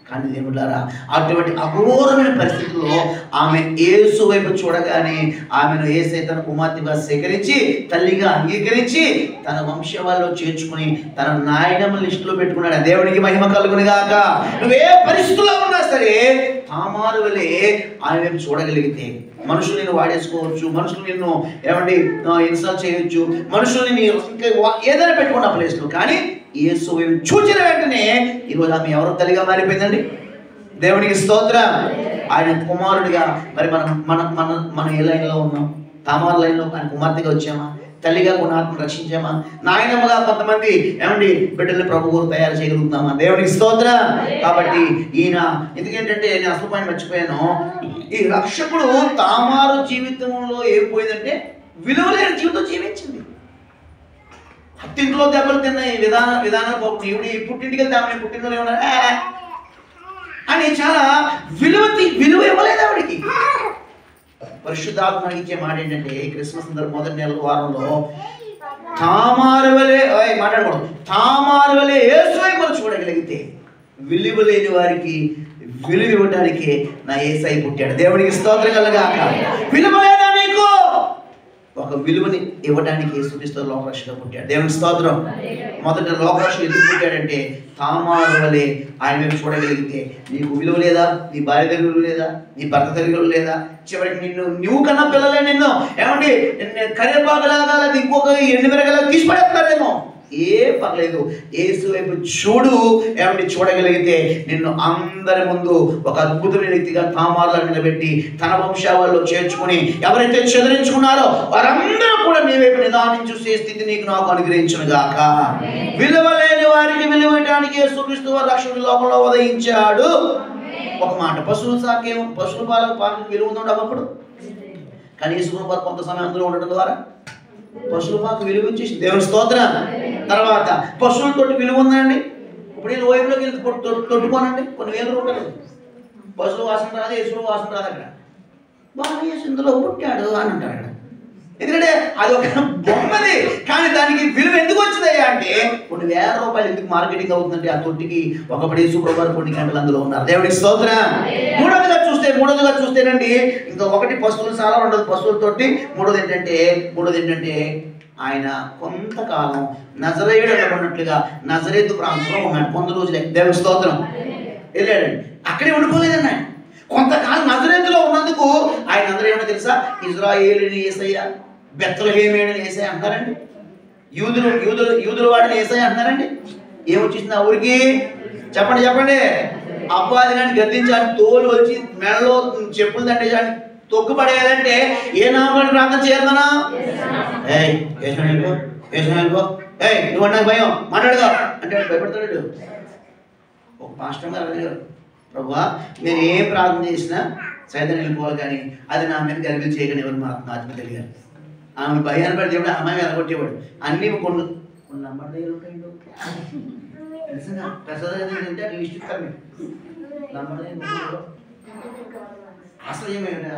కానీ దేవుడారా అటువంటి అఘోరమైన పరిస్థితుల్లో ఆమె యేసు వైపు చూడగానే ఆమెను యేసే తన కుమార్తెగా సేకరించి తల్లిగా అంగీకరించి తన వంశవాళ్ళలో చేర్చుకుని తన నాయనమ్మ లిస్టులో పెట్టుకున్నాడు. దేవునికి మహిమ కలుగును గాక. నువ్వే పరిస్థితుల్లో ఉన్నా సరే తామారు వలె ఆయన వైపు చూడగలిగితే మనుషులు నిన్ను వాడేసుకోవచ్చు, మనుషులు నిన్ను ఏమండి ఇన్సల్ట్ చేయొచ్చు, మనుషులు నిన్ను ఏదైనా పెట్టుకున్న ప్లేస్లో, కానీ యేసు వైపు చూచిన వెంటనే ఈరోజు ఆమె ఎవరో తల్లిగా మారిపోయిందండి. దేవునికి స్తోత్రం. ఆయన కుమారుడిగా మరి మనం ఏ లైన్లో ఉన్నాం? తామారు లైన్లో ఆయన కుమార్తెగా వచ్చామా? తల్లిగా కొన్ని ఆత్మను రక్షించామా? నాయనమ్మగా కొంతమంది ఏమండి బిడ్డల్ని ప్రభువు తయారు చేయగలుగుతామా? దేవునికి స్తోత్రం. కాబట్టి ఈయన ఎందుకంటే నేను అసలు పైన మర్చిపోయాను, ఈ రక్షకుడు తామారు జీవితంలో ఏం పోయిందంటే విలువలేని జీవితం జీవించింది. అత్తింట్లో దెబ్బలు తిన్న ఈ విధానం ఈవిడ పుట్టింటికి వెళ్తే ఆమె పుట్టింట్లో ఏమన్నా అని చాలా విలువ ఇవ్వలేదు ఆవిడికి. పరిశుద్ధాత్మ ఇచ్చే మాట ఏంటంటే క్రిస్మస్ మొదటి నెల వారంలో తామారు వలె మాట్లాడకూడదు, తామారు వలె యేసు వైపు చూడగలిగితే విలువ లేని వారికి విలువ ఇవ్వడానికి నా యేసయ్య పుట్టాడు. దేవునికి స్తోత్రం కలుగాక. విలువ లేదా నీకు? ఒక విలువని ఇవ్వడానికి యేసుక్రీస్తు లోకరక్షగా పుట్టాడు. దేవునికి స్తోత్రం. మొదట లోకరక్ష ఎందుకు పుట్టాడంటే తామారు వలె ఆయన వైపు చూడగలిగితే నీకు విలువ లేదా? నీ భార్య దగ్గర విలువ లేదా? నీ భర్త దగ్గర విలువ లేదా? చివరికి నువ్వు కన్నా పిల్లలే నిన్ను ఏమండి కరివేపాకులాగా లేదా ఇంకొక ఎండు మిరగలాగా తీసి పడేస్తారేమో. ఏ పర్లేదు, యేసు వైపు చూడు. ఏమంటే చూడగలిగితే నిన్ను అందరి ముందు ఒక అద్భుతమైన వ్యక్తిగా తామారులో నిలబెట్టి తన వంశావళిలో చేర్చుకుని ఎవరైతే చెదిరించుకున్నారో వారందరూ కూడా నీ వైపు నిదానం చూసే స్థితి నీకు నాకు అనుగ్రహించును గాక. విలువ లేని వారికి విలువ ఇవ్వడానికి యేసుక్రీస్తు వారు రక్షకుడి లోకంలో ఉదయించాడు. ఒక మాట, పశువుల పాలకు విలువ ఉందండి ఒకప్పుడు, కానీ యేసుక్రీస్తు వారు కొంత సమయం అందులో ఉండడం ద్వారా పశువుల పాకు విలువ వచ్చేసి దేవుని స్తోత్రం. తర్వాత పశువులతోటి విలువ ఉందండి. ఇప్పుడు నేను ఓయంలోకి వెళ్ళి తొట్టుకోనండి కొన్ని వేల రూపాయలు. పశువులు వాసన రాదు, యేసు వాసన రాదు. అక్కడ బాగా యేసు ఇందులో పుట్టాడు అని అంటారు అక్కడ. ఎందుకంటే అది ఒక బొమ్మది, కానీ దానికి విలువ ఎందుకు వచ్చిందయ్యా అంటే కొన్ని వేల రూపాయలు ఎందుకు మార్కెటింగ్ అవుతుందంటే ఆ తొట్టికి ఒకప్పుడు యేసు ప్రభువారు కొన్ని గంటలు అందులో ఉన్నారు. దేవునికి స్తోత్రం. మూడోదిగా చూస్తేనండి ఇంకా ఒకటి పశువులు చాలా ఉండదు పశువులతోటి. మూడోది ఏంటంటే ఆయన కొంతకాలం నజరేయుడు అనబడినట్లుగా నజరేతు ప్రాంతంలో ఉన్నాడు. 100 రోజులే. దేవుని స్తోత్రం. వెళ్ళాడండి. అక్కడే ఉండిపోలేదండి ఆయన. కొంతకాలం నజరేతులో ఉన్నందుకు ఆయన అందరూ ఏమో తెలుసా, ఇజ్రాయేలుని యేసయ్య, బెత్లెహేమీయుని యేసయ్య అంటారండి. యూదుల వాడిని యేసయ్య అంటున్నారండి. ఏమొచ్చేసింది ఆ ఊరికి? చెప్పండి. అబ్బాయి కానీ గద్దించాలి, తోలు వచ్చి మెడలో చెప్పులు దండేసాలి, తొక్కు పడేయాలంటే ఏ నామని ప్రార్థన చేయాలి మనం? నువ్వు నాకు భయం మాట్లాడగా అంటే భయపడతాడు. ఒక పాస్టర్ గారు అడిగారు, ప్రభువా నేను ఏం ప్రార్థన చేసినా సైతం వెళ్ళిపోవాలి, కానీ అది నా మీద గర్భిలు చేయగానే ఎవరు మా ఆత్మ తెలియాలి. ఆమె భయాన్ని పడి దేవుడు అమ్మాయి వెళ్ళగొట్టేవాడు. అన్నీ కొన్ని నంబర్ దగ్గర ఉంటాయి. ప్రసాద్ అంటే లిస్ట్ ఇస్తారు అసలు ఏమైనా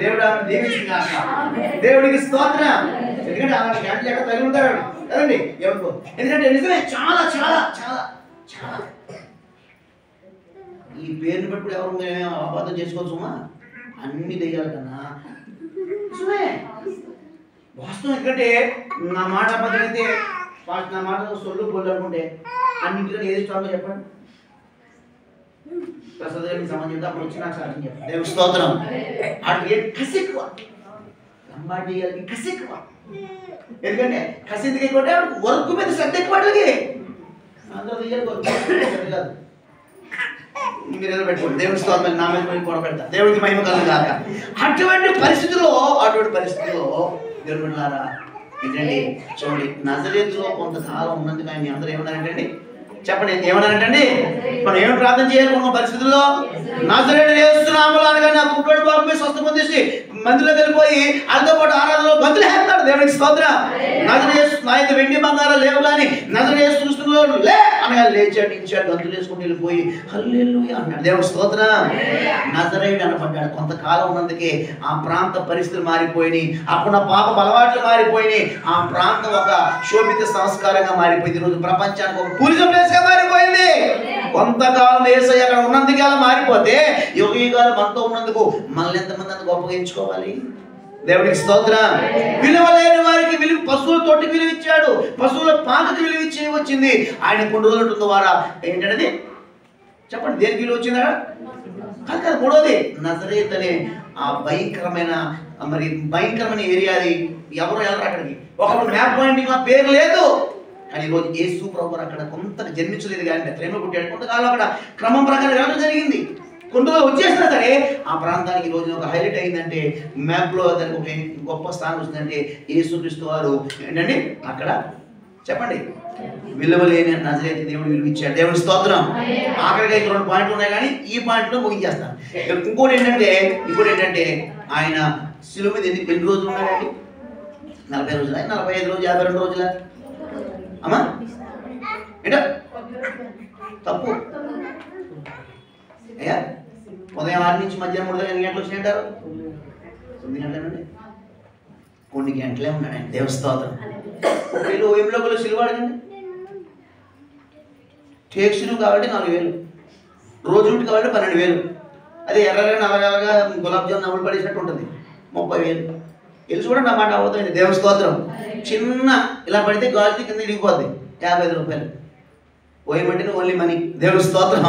దేవుడు దీవించింది. దేవుడికి స్తోత్రం. ఎందుకంటే ఆమె క్యాంటీన్ ఎక్కడ తగిలి ఉంటారు కదండి ఎవరికో. ఎందుకంటే నిజమే చాలా చాలా చాలా చాలా ఈ పేరుని బట్టి కూడా ఎవరు అపార్థం చేసుకోవచ్చుమా? అన్ని దెయ్యాల కన్నా నిజమే వాస్తవం. ఎందుకంటే నా మాట అబద్ధం అయితే నా మాట సొల్లు బోళ్ళు అనుకుంటే అన్నింటిలో ఏది స్ట్రాంగ్ చెప్పండి. ప్రసాద్ గారికి సంబంధించి అప్పుడు వచ్చి నాకు సాధ్యం చెప్పండి. దేవుడి స్తోత్రం. అటు కసి ఎక్కువ, లంబాడి కసి ఎక్కువ. ఎందుకంటే కసి ఎందుకు ఎక్కువ అంటే వర్క్ మీద శ్రద్ధ ఎక్కువ. వాటికి అందరూ దెయ్యాలు వర్క్ కాదు. మీరు ఏదో పెట్టుకోండి. దేవుడి స్తోత్రం. నా మీద కూడా పెడతా. దేవుడికి మహిమ కలుగు కాక. అటువంటి పరిస్థితుల్లో దేవుడు బిడ్డలారా ఏంటండి చూడండి, నజరేతులో కొంతకాలం ఉన్నందుకు ఆయన అందరూ ఏమన్నారంటండి? చెప్పండి ఏమన్నారంటండి? మనం ఏమి ప్రార్థన చేయాలనుకున్న పరిస్థితుల్లో నజరేయుడు యేసు నామములో అనగానే ఆ పుట్టోడు బాబు స్వస్థ పొందేసి మందిలోకి వెళ్ళిపోయి వాళ్ళతో పాటు ఆరాధనలో బదులు వేస్తాడు. దేవుడికి స్తోత్రం. నజరేయుడు నా యొక్క వెండి బంగారం లేవు కానీ నజరేయుడు సృష్టిలో లే అనగా లేచాడు, ఇచ్చాడు, గంతులు వేసుకుని వెళ్ళిపోయి హల్లెలూయా అన్నాడు. దేవుడి స్తోత్రం. నజరేయుడు అనబడ్డాడు. కొంతకాలం ఉన్నందుకే ఆ ప్రాంత పరిస్థితులు మారిపోయినాయి. అప్పుడు పాప అలవాట్లు మారిపోయినాయి. ఆ ప్రాంతం ఒక శోభిత సంస్కారంగా మారిపోయింది. ఈరోజు ప్రపంచానికి ఒక టూరిజం ప్లేస్ గా మారిపోయింది. కొంతకాలం యేసయ్య అక్కడ ఉన్నందుకు అలా మారిపోతే యుగాలు మనతో ఉన్నందుకు మనల్ని ఎంతమంది అంత గొప్పగా ఎంచుకోవాలి? దేవుడికి స్తోత్రం. విలువ లేని వారికి విలువ, పశువుల తోటికి విలువ ఇచ్చాడు, పశువుల పాకకి విలువ ఇచ్చి వచ్చింది. ఆయన కొన్ని రోజుల ద్వారా ఏంటంటే చెప్పండి దేనికి విలువ వచ్చిందా? కాదు. మూడోది నజరేత్ అనే ఆ భయంకరమైన ఏరియా. అది ఎవరు వెళ్ళరు అక్కడికి. ఒకప్పుడు మ్యాప్ పాయింటింగ్ ఆ పేరు లేదు. కానీ ఈరోజు యేసు ప్రభు అక్కడ కొంత జన్మించలేదు కానీ బెత్లెహేములో పుట్టాడు. కొంతకాలం అక్కడ క్రమం ప్రకారం వెళ్ళడం జరిగింది. కొంత వచ్చేసినా సరే ఆ ప్రాంతానికి ఈ రోజు ఒక హైలైట్ అయిందంటే మ్యాప్లో దానికి ఒక గొప్ప స్థానం వచ్చిందంటే యేసుక్రీస్తు వారు ఏంటంటే అక్కడ చెప్పండి విలువలేని నజరేతు దేవుడు విలువ ఇచ్చాడు. దేవుడి స్తోత్రం. ఆఖరిగా ఇక్కడ 2 పాయింట్లు ఉన్నాయి కానీ ఈ పాయింట్లో ముగించేస్తాను. ఇంకోటి ఏంటంటే ఆయన శిలువ మీద ఎన్ని రోజులు ఉన్నాడండి? 40 రోజుల, 45 రోజులు, 52 రోజుల? అమ్మా ఏంటో తప్పు అయ్యా. ఉదయం 6 నుంచి మధ్యాహ్నం 3 ఎన్ని గంటలు వచ్చినాయంటారు? 9 గంటలేనండి. కొన్ని గంటలే ఉన్నాడండి. దేవుడి స్తోత్రం. ఒకవేళ ఓయంలో సిలువ అడగండి. టేక్ సిలువ కాబట్టి 4,000, రోజు డ్యూటీ కాబట్టి 12,000. అదే ఎర్రగా నల్లగా గులాబ్ జామ్ నవ్వులు పడేసినట్టు ఉంటుంది 30,000. తెలుసు కూడా నా మాట అవుతుంది. దేవుడి స్తోత్రం. చిన్న ఇలా పడితే గాలికి కింద ఇడిగిపోద్ది. 55 రూపాయలు. ఓయమంటే ఓన్లీ మనీ. దేవుడి స్తోత్రం.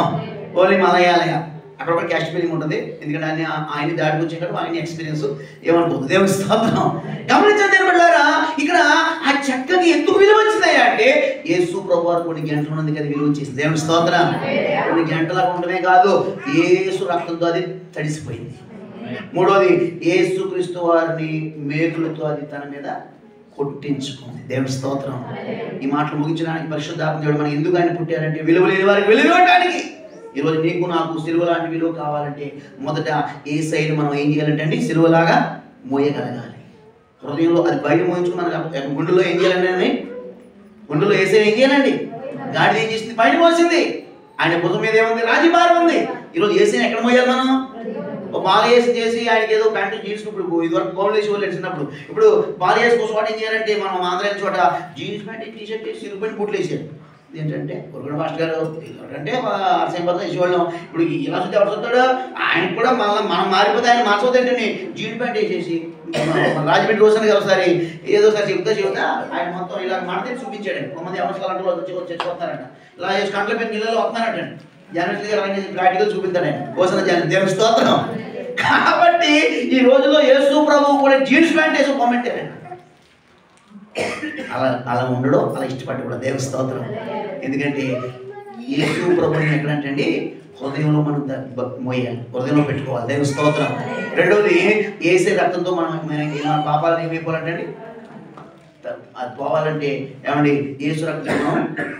ఓన్లీ మలయాలయ. అక్కడ కూడా క్యాష్ ఫీలింగ్ ఉంటుంది. ఎందుకంటే ఆయన దాడికి వచ్చేటప్పుడు ఆయన ఎక్స్పీరియన్స్ ఏమనుకోదు. దేవుడి స్తోత్రం. గమనించండి బిడ్డలారా, ఇక్కడ ఆ చెక్కకి ఎందుకు విలువ వచ్చిందయ్యా అంటే యేసు ప్రభు వారు కొన్ని గంటలు ఉన్నందుకు అది విలువ వచ్చేసింది. దేవుడి స్తోత్రం. కొన్ని గంటలకు ఉండమే కాదు, యేసు రక్తంతో అది తడిసిపోయింది. మూడోది యేసుక్రీస్తు వారిని మేకులతో అది తన మీద కొట్టించుకుంది. దేవుడి స్తోత్రం. ఈ మాటలు ముగించడానికి పరిశుద్ధాత్మ దేవుడు మనకి ఎందుకు ఆయన పుట్టారంటే విలువ లేని వారికి విలువ ఇవ్వడానికి. ఈరోజు నీకు నాకు సిలువ లాంటి విలువ కావాలంటే మొదట యేసయ్యను మనం ఏం చేయాలంటే అండి సిలువలాగా మోయగలగాలి. హృదయంలో అది బయట మోయించుకుని మనకు గుండెలో ఏం చేయాలండి? గుండెలో యేసయ్య ఏం చేయాలండి? గాడి ఏం చేసింది? బయట మోసింది. ఆయన భుజం మీద ఏముంది? రాజీభారం ఉంది. ఈరోజు యేసయ్యను ఎక్కడ మోయాలి మనం? బాగా చేసి ఆయనకి ఏదో ప్యాంటు జీన్స్, ఇప్పుడు ఇదివరకు గౌన్లు వేసి వాళ్ళు చిన్నప్పుడు, ఇప్పుడు బాగా వేసి కోసం ఏం చేయాలంటే మనం ఆంధ్ర చోట జీన్స్ ప్యాంట్, టీ షర్ట్ వేసి సిరుపైన బుట్లు వేసారు. ఏంటంటే కొరగడ మాస్టర్ గారు అంటే ఆశయంపద వేసేవాళ్ళం. ఇప్పుడు ఇలా చూస్తే ఎవరు చూస్తాడు? ఆయన కూడా మనం మారిపోతే ఆయన మార్చవద్దు ఏంటండి జీన్స్ ప్యాంట్ వేసేసి రాజమండ్రి రోజున ఒకసారి ఏదో సారి చెబుతా ఆయన మొత్తం ఇలా మాడితే చూపించాడండి. కొంతమంది అవసరాలు అంటే చచ్చిపోతారంట. ఇలా చేసి కంట్ల పెద్ద నీళ్ళలో వస్తున్నారంటండి. జర్నలిస్ట్ గారు ప్రాక్టికల్ చూపిస్తాడు ఆయన కోసం దేవుని స్తోత్రం. కాబట్టి ఈ రోజుల్లో యేసు ప్రభువు కూడా జీన్స్ ప్యాంట్ వేసి కామెంటారండి. అలా ఉండడం అలా ఇష్టపడి కూడా దేవుని స్తోత్రం. ఎందుకంటే యేసు ప్రభుని ఎక్కడంటే అండి హృదయంలో మనం మోయాలి, హృదయంలో పెట్టుకోవాలి. దేవుని స్తోత్రం. రెండోది యేసే రక్తంతో మన పాపాలను ఏమైపోవాలంటే అండి అది పోవాలంటే ఏమండి యేసు రక్తంలో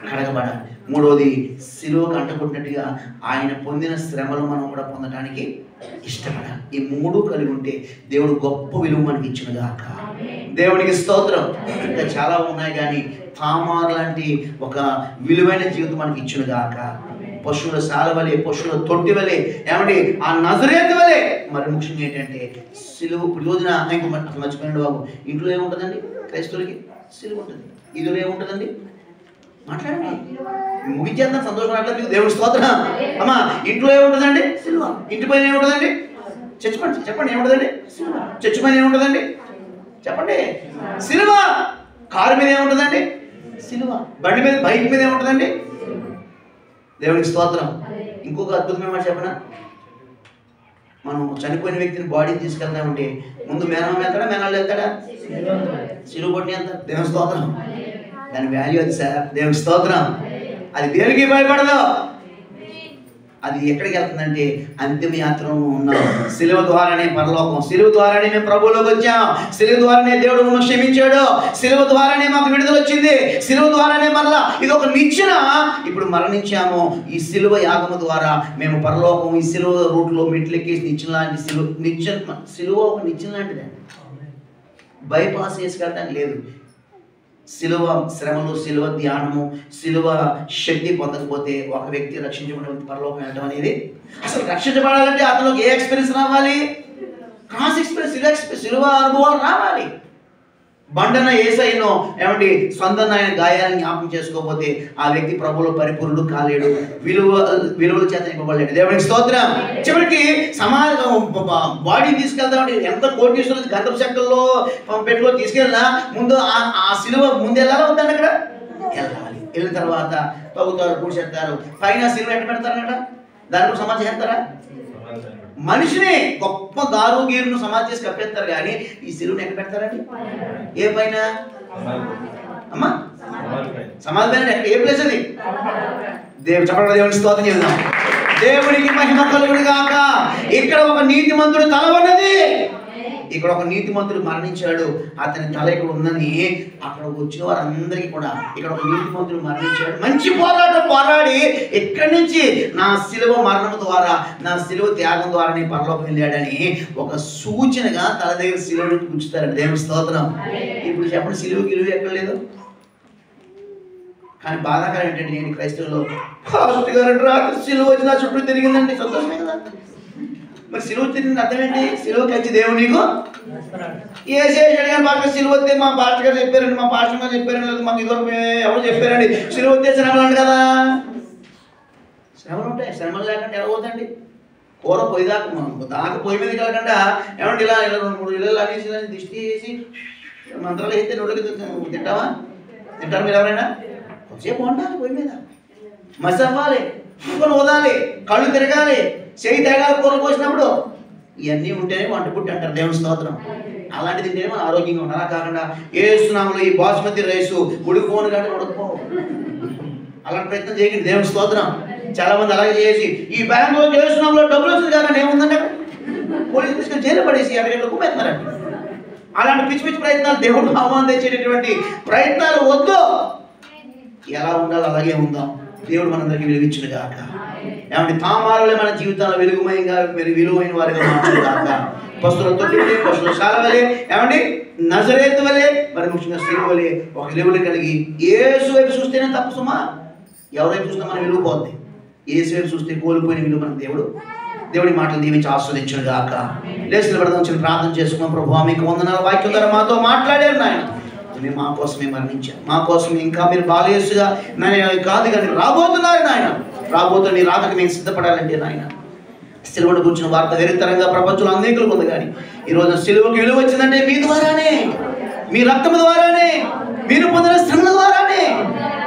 కడగబడాలి. మూడోది సిలువకు అంటకొట్టినట్టుగా ఆయన పొందిన శ్రమలు మనం కూడా పొందడానికి ఇష్టపడాలి. ఈ మూడు కలిగి ఉంటే దేవుడు గొప్ప విలువ మనకి ఇచ్చినగాక. దేవునికి స్తోత్రం. ఇంకా చాలా ఉన్నాయి కానీ తామారు లాంటి ఒక విలువైన జీవితం మనకి ఇచ్చినగాక. పశువుల శాల వలె, పశువుల తొట్టి వలె, ఏమండి ఆ నజరేతు వలె. మరి ముఖ్యంగా ఏంటంటే సిలువ. ఇప్పుడు రోజున ఇంకో మర్చిపోయినాడు బాబు, ఇంట్లో ఏముంటుందండి క్రైస్తవులకి? సిలువ ఉంటుంది. ఇదిలో ఏముంటుందండి? మాట్లాడండి, ముగించేద్దాం. సంతోషం రావట్లేదు మీకు? దేవుడి స్తోత్రం. అమ్మా ఇంట్లో ఏముంటుందండి? సిలువ. ఇంటి పైన ఏముంటుందండి? చెప్పండి ఏముంటుందండి? చర్చి పైన ఏముంటుందండి? చెప్పండి సిలువ. కారు మీద ఏముంటుందండి? సిలువ. బండి మీద బైక్ మీద ఏముంటుందండి? దేవునికి స్తోత్రం. ఇంకొక అద్భుతమైన మాట చెప్పనా, మనం చనిపోయిన వ్యక్తిని బాడీని తీసుకెళ్తామంటే ముందు మేనమామ వెళ్తాడా, మేనాళ్ళు వెళ్తాడా? సిలువ కొట్టి వెళ్తారు. దేవుని స్తోత్రం. దాని వాల్యూ అది సార్. దేవుని స్తోత్రం. అది దేనికి భయపడదు. అది ఎక్కడికి వెళ్తుందంటే అంతిమ యాత్రలో ఉన్నాం. సిలువ ద్వారానే పరలోకం, సిలువ ద్వారానే మేము ప్రభువులోకి వచ్చాం, సిలువ ద్వారానే దేవుడు మమ్మల్ని క్షమించాడు, సిలువ ద్వారానే మాకు విడుదల వచ్చింది, సిలువ ద్వారానే మరలా ఇది ఒక నిచ్చెన. ఇప్పుడు మరణించాము. ఈ సిలువ యాగము ద్వారా మేము పరలోకం, ఈ సిలువ రూట్లో మెట్లెక్కేసి నిచ్చెన లాంటి సిలువ ఒక నిచ్చెన లాంటిదండి. బైపాస్ చేసుకెళ్ళడానికి లేదు. సిలువ శ్రమలు, సిలువ ధ్యానము, సిలువ శక్తి పొందకపోతే ఒక వ్యక్తి రక్షించబడి పరలోకం వెళ్ళడం అనేది, అసలు రక్షించబడాలంటే అతనికి ఏ ఎక్స్పీరియన్స్ రావాలి? క్రాస్ ఎక్స్పీరియన్స్, సిలువ అనుభవాలు రావాలి. బండన యేసయ్యను ఏమండి సొంతంగా ఆయన గాయాలను జ్ఞాపకం చేసుకోకపోతే ఆ వ్యక్తి ప్రభువులో పరిపూర్ణుడు కాలేడు, విలువల చేత నింపబడలేడు. దేవునికి స్తోత్రం. చివరికి సమాజం బాడీ తీసుకెళ్తామంటే ఎంత కోటీశ్వరులు గంధపు చెక్కల్లో పెట్టుకో తీసుకెళ్ళినా ముందు ఆ సిలువ ముందు వెళ్ళాలా వద్దండి? అక్కడ వెళ్ళాలి. వెళ్ళిన తర్వాత తగ్గుతారు, పూడ్చేస్తారు. పైన సిలువ ఎక్కడ పెడతారన్నట? దానికి సమాజం చేస్తారా? మనిషిని గొప్ప గారు గీరును సమాధి చేసి కప్పేస్తారు కానీ ఈ సిలువను ఎక్కడ పెడతారండి? ఏ పైన అమ్మా? సమాధి పైన. ఏ ప్లేస్ అది? దేవుని స్తోత్రం చేద్దాం. దేవునికి మహిమ కలుగును గాక. ఇక్కడ ఒక నీతిమంతుడు తల ఉన్నది, ఇక్కడ ఒక నీతిమంతుడు మరణించాడు, అతని తల ఇక్కడ ఉందని అక్కడ వచ్చిన వారందరికీ కూడా ఇక్కడ ఒక నీతిమంతుడు మరణించాడు, మంచి పోరాటం పోరాడి ఇక్కడి నుంచి నా సిలువ మరణం ద్వారా, నా సిలువ త్యాగం ద్వారా నేను పరలోకం వెళ్ళాడని ఒక సూచనగా తల దగ్గర సిలువను కూర్చుతారండి. దేవుని స్తోత్రం. ఇప్పుడు చెప్పండి, సిలువ గిలువ ఎక్కడ లేదు. కానీ బాధాకరం ఏంటంటే నేను క్రైస్తవులో ఫాస్ట్ గారు రాత్రి సిలువ వచ్చి నా చుట్టూ తిరిగిందండి. సంతోషమే కదా. మరి సిలువ తిరిగిన అర్థం ఏంటి? సిలువ వచ్చి దేవుడు నీకు ఏసేసాడు. కానీ మాకు సిలువ వస్తే మా పాస్టర్ గారు చెప్పారండి, మా పాస్టర్ గారు చెప్పారండి, లేదు మాకు ఇదివరకు ఎవరు చెప్పారండి సిలువ వస్తే శ్రమలు అండి కదా. శ్రమలు ఉంటాయి. శ్రమలు లేకుండా ఎలా పోతండి? కూర పొయ్యి దాకా దాకా పొయ్యి మీద కలగకుండా ఏమంటే ఇలా 2-3 ఇళ్ళు అనేసి దిష్టి చేసి మంత్రాలు అయితే నోటికి తింటావా? తింటారు మీరు ఎవరైనా? కొంచెంసేపు వండాలి పొయ్యి మీద, మసి అవ్వాలి, ఇంకొని వదాలి, కళ్ళు తిరగాలి, చేయి తెగాలి కూర పోసినప్పుడు. ఇవన్నీ ఉంటేనే వంట పుట్టి అంటారు. దేవుని స్తోత్రం. అలాంటిది తింటేనే మనం ఆరోగ్యంగా ఉండాలి. అలా కాకుండా ఏసునామలో ఈ బాస్మతి రైసు ఉడికిపోను కానీ ఉడకపో అలాంటి ప్రయత్నం చేయకండి. దేవుని స్తోత్రం. చాలా మంది అలాగే చేసి ఈ బ్యాంకులో ఏసునామలో డబ్బులు వచ్చింది కానీ ఏముందంటే పోలీసు తీసుకొని జైలు పడేసి అక్కడికి కుమ్మేస్తున్నారంట. అలాంటి పిచ్చి పిచ్చి ప్రయత్నాలు, దేవుడు అవమానం తెచ్చేటటువంటి ప్రయత్నాలు వద్దు. ఎలా ఉండాలో అలాగే ఉందాం. దేవుడు మనందరికీ వెలుగుచ్చును గాక. ఏమంటే తామారులే మన జీవితాల్లో వెలుగుమయంగా విలువైన వారిగా మార్చును గాక. పశువుల తొట్టి వలె, పశువుల శాల వలె, ఏమండి నజరేతు వలె, మరి ముఖ్యంగా స్త్రీ వలె ఒక విలువలు కలిగి యేసు వైపు చూస్తేనే తప్పు సుమా. ఎవరైపు చూస్తే మనం విలువ పోద్ది. యేసు వైపు చూస్తే కోల్పోయిన విలువ మన దేవుడి మాటలు దీవించి ఆస్వాదించును గాక. లేచి నిలబడదాం, చిన్న ప్రార్థన చేసుకున్నాం. ప్రభువా మీకు వందనాలు. వాక్యం ద్వారా మాతో మాట్లాడారు నాయన. మీరు మా కోసమే మరణించారు, మా కోసం ఇంకా మీరు బాలయేసుగా నాయన కాదు కానీ రాబోతున్నారు నాయన. రాబోతున్న నీ రాకకి మేము సిద్ధపడాలంటే నాయన సిలువను కూర్చున్న వార్త వెరితరంగా ప్రపంచంలో అనేకులు ఉంది. కానీ ఈరోజు సిలువకి విలువ వచ్చిందంటే మీ ద్వారానే, మీ రక్తము ద్వారానే, మీరు పొందిన శ్రమల ద్వారానే.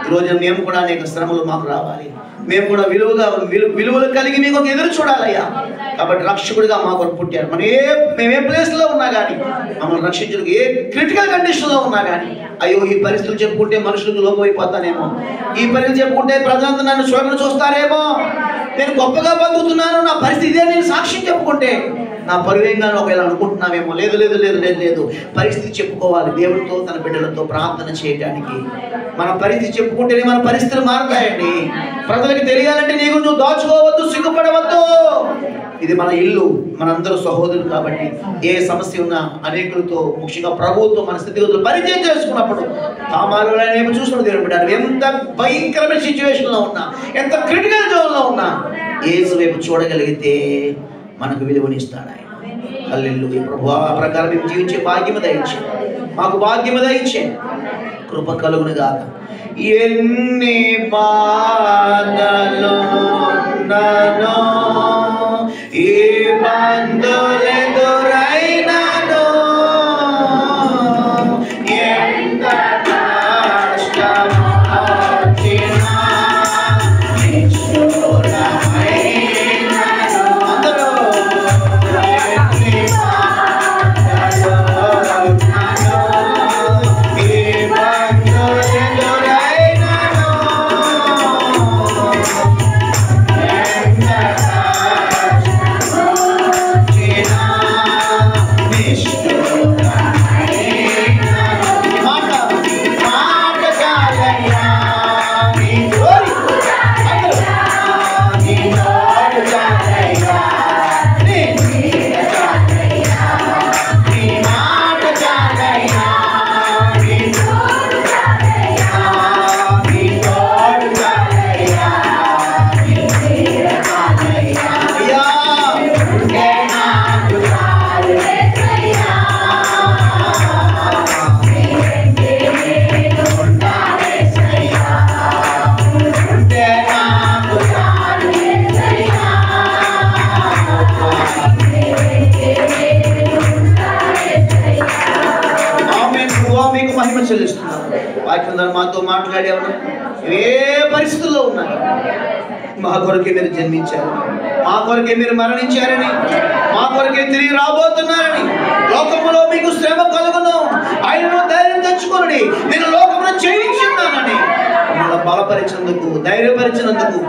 ఈరోజు మేము కూడా అనేక శ్రమలు మాకు రావాలి, మేము కూడా విలువలు కలిగి మీకు ఒక ఎదురు చూడాలయ్యా. కాబట్టి రక్షకుడిగా మా కొరకు పుట్టారు. మేము ఏ ప్లేస్లో ఉన్నా కానీ మమ్మల్ని రక్షించడానికి ఏ క్రిటికల్ కండిషన్లో ఉన్నా కానీ, అయ్యో ఈ పరిస్థితులు చెప్పుకుంటే మనుషులకు లోపం అయిపోతానేమో, ఈ పరిస్థితులు చెప్పుకుంటే ప్రజలంతా నన్ను శోభన చూస్తారేమో, నేను గొప్పగా బతుకుతున్నాను, నా పరిస్థితి ఇదే నేను సాక్ష్యం చెప్పుకుంటే నా పరువేంగాను ఒకవేళ అనుకుంటున్నామేమో. లేదు లేదు లేదు లేదు లేదు పరిస్థితి చెప్పుకోవాలి. దేవుడితో తన బిడ్డలతో ప్రార్థన చేయడానికి మన పరిస్థితి చెప్పుకుంటేనే మన పరిస్థితులు మారుతాయండి. ప్రజలకు తెలియాలంటే నీకు నువ్వు దాచుకోవద్దు, సిగ్గుపడవద్దు. ఇది మన ఇల్లు, మనందరూ సహోదరులు. కాబట్టి ఏ సమస్య ఉన్నా అనేకులతో, ముఖ్యంగా ప్రభుత్వం మన స్థితిగతులు పరిచయం చేసుకున్నప్పుడు తామారులనేమో చూసుకుని దేవుడు ఎంత భయంకరమైన సిచ్యువేషన్లో ఉన్నా, ఎంత క్రిటికల్ జోన్లో ఉన్నా యేసు వైపు చూడగలిగితే మనకు విలువనిస్తాడు ఆయన. హల్లెలూయా. ప్రభువా, ఆ ప్రకారం మేము జీవించే భాగ్యము దయచేయండి, మాకు భాగ్యము దయచేయండి, కృప కలుగును గాక. ఎన్ని బాధలు నన్ను ఈ బంధులెదురైనను, ఎంత కష్టము వచ్చినా మాతో మాట్లాడేవారు. ఏ పరిస్థితుల్లో ఉన్నారు, మా కొరకే మీరు జన్మించారు, మా కొరకే మీరు మరణించారని, మా కొరకే తిరిగి రాబోతున్నారని, లోకములో మీకు శ్రమ కలుగును, ఆయనను ధైర్యం తెచ్చుకోనని, నేను లోకమును జయించున్నానని మిమ్మల్ని బలపరిచినందుకు, ధైర్యపరిచినందుకు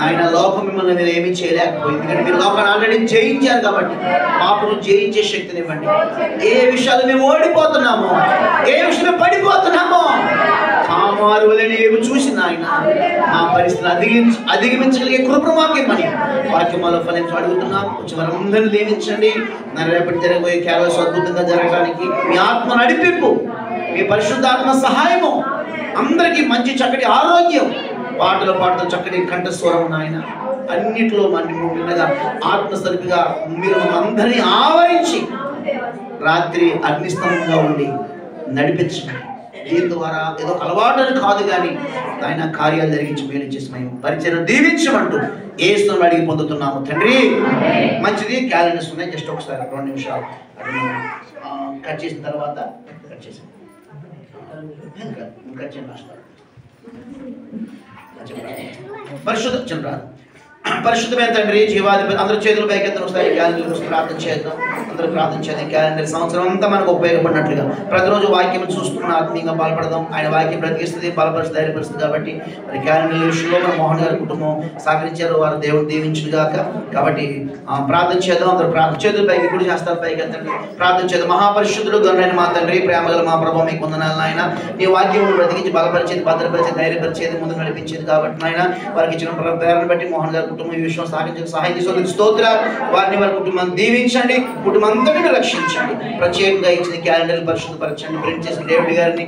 ఆయన లోకం మిమ్మల్ని మీరు ఏమీ చేయలేకపోయింది. ఎందుకంటే మీరు లోకాన్ని ఆల్రెడీ జయించారు. కాబట్టి పాపను జయించే శక్తిని ఇవ్వండి. ఏ విషయాలు మేము ఓడిపోతున్నామో, ఏ విషయంలో పడిపోతున్నామో కామారు వలని ఏమి చూసిన ఆయన మా పరిస్థితిని అధిగమించగలిగే కృపను మాకు ఇవ్వమని వాక్యమాల ఫలించి అడుగుతున్నాం. కొంచెం వారందరినీ దీవించండి. రేపటి జరగబోయే కేవలం అద్భుతంగా జరగడానికి మీ ఆత్మ నడిపింపు, మీ పరిశుద్ధాత్మ సహాయము, అందరికీ మంచి చక్కటి ఆరోగ్యం, పాటలు పాడుతూ చక్కటి కంఠస్వరం నాయన, అన్నిటిలో మిన్నగా ఆత్మస్వరూపిగా మీరు అందరినీ ఆవరించి రాత్రి అగ్నిస్తంభంగా ఉండి నడిపించండి. దీని ద్వారా ఏదో అలవాటు కాదు కానీ ఆయన కార్యాలు జరిగించి మేలు చేసి మేము పరిచయం దీవించమంటూ ఏసును అడిగి పొందుతున్నాము తండ్రి. మంచిది. క్యాలెండర్స్ ఉన్నాయి, జస్ట్ ఒకసారి 2 నిమిషాలు కట్ చేసిన తర్వాత కట్ చేసి పరిశుద్ధ చంద్రాలు పరిశుద్ధమైన తండ్రి, జీవాధిపతి, అందరూ చేతులు పైకెత్తను వస్తాయి. క్యాలెండర్ కోసం ప్రార్థన చేద్దాం, అందరూ ప్రార్థన చేద్దాం. క్యాలెండర్ సంవత్సరం అంతా మనకు ఉపయోగపడినట్లుగా ప్రతిరోజు వాక్యం చూసుకున్న ఆత్మీయంగా బలపడదాం. ఆయన వాక్యం బ్రతికిస్తుంది, బలపరుస్తుంది, ధైర్యపరుస్తుంది. కాబట్టి మరి క్యాలెండర్ విషయంలో మన మోహన్ గారి కుటుంబం సహకరించారు, వారు దేవుడు దీవించుగాక. కాబట్టి ప్రార్థన చేద్దాం. అందరూ ప్రార్థన చేతులు పైకి కూడా చేస్తారు, పైకెత్తండి, ప్రార్థన చేద్దాం. మహాపరిశుద్ధుడు గొర్రెని మా తండ్రి, ప్రేమగల మా ప్రభావం మీకు వందనాలు నాయన. నీ వాక్యం బ్రతికించి బలపరిచేది, భద్రపరిచేది, ధైర్యపరిచేది, ముందు నడిపించేది. కాబట్టి నాయన వారికి ఇచ్చిన ప్రేరణ బట్టి మోహన్ గారి కుటుంబం ఈ విషయం సహాయం చేసి స్తోత్రాలు. వారిని వారి కుటుంబాన్ని దీవించండి, కుటుంబం అంతటిని రక్షించండి. ప్రత్యేకంగా ఇచ్చిన క్యాలెండర్ పరిశుద్ధపరచండి. ప్రింట్ చేసిన డేవిడ్ గారిని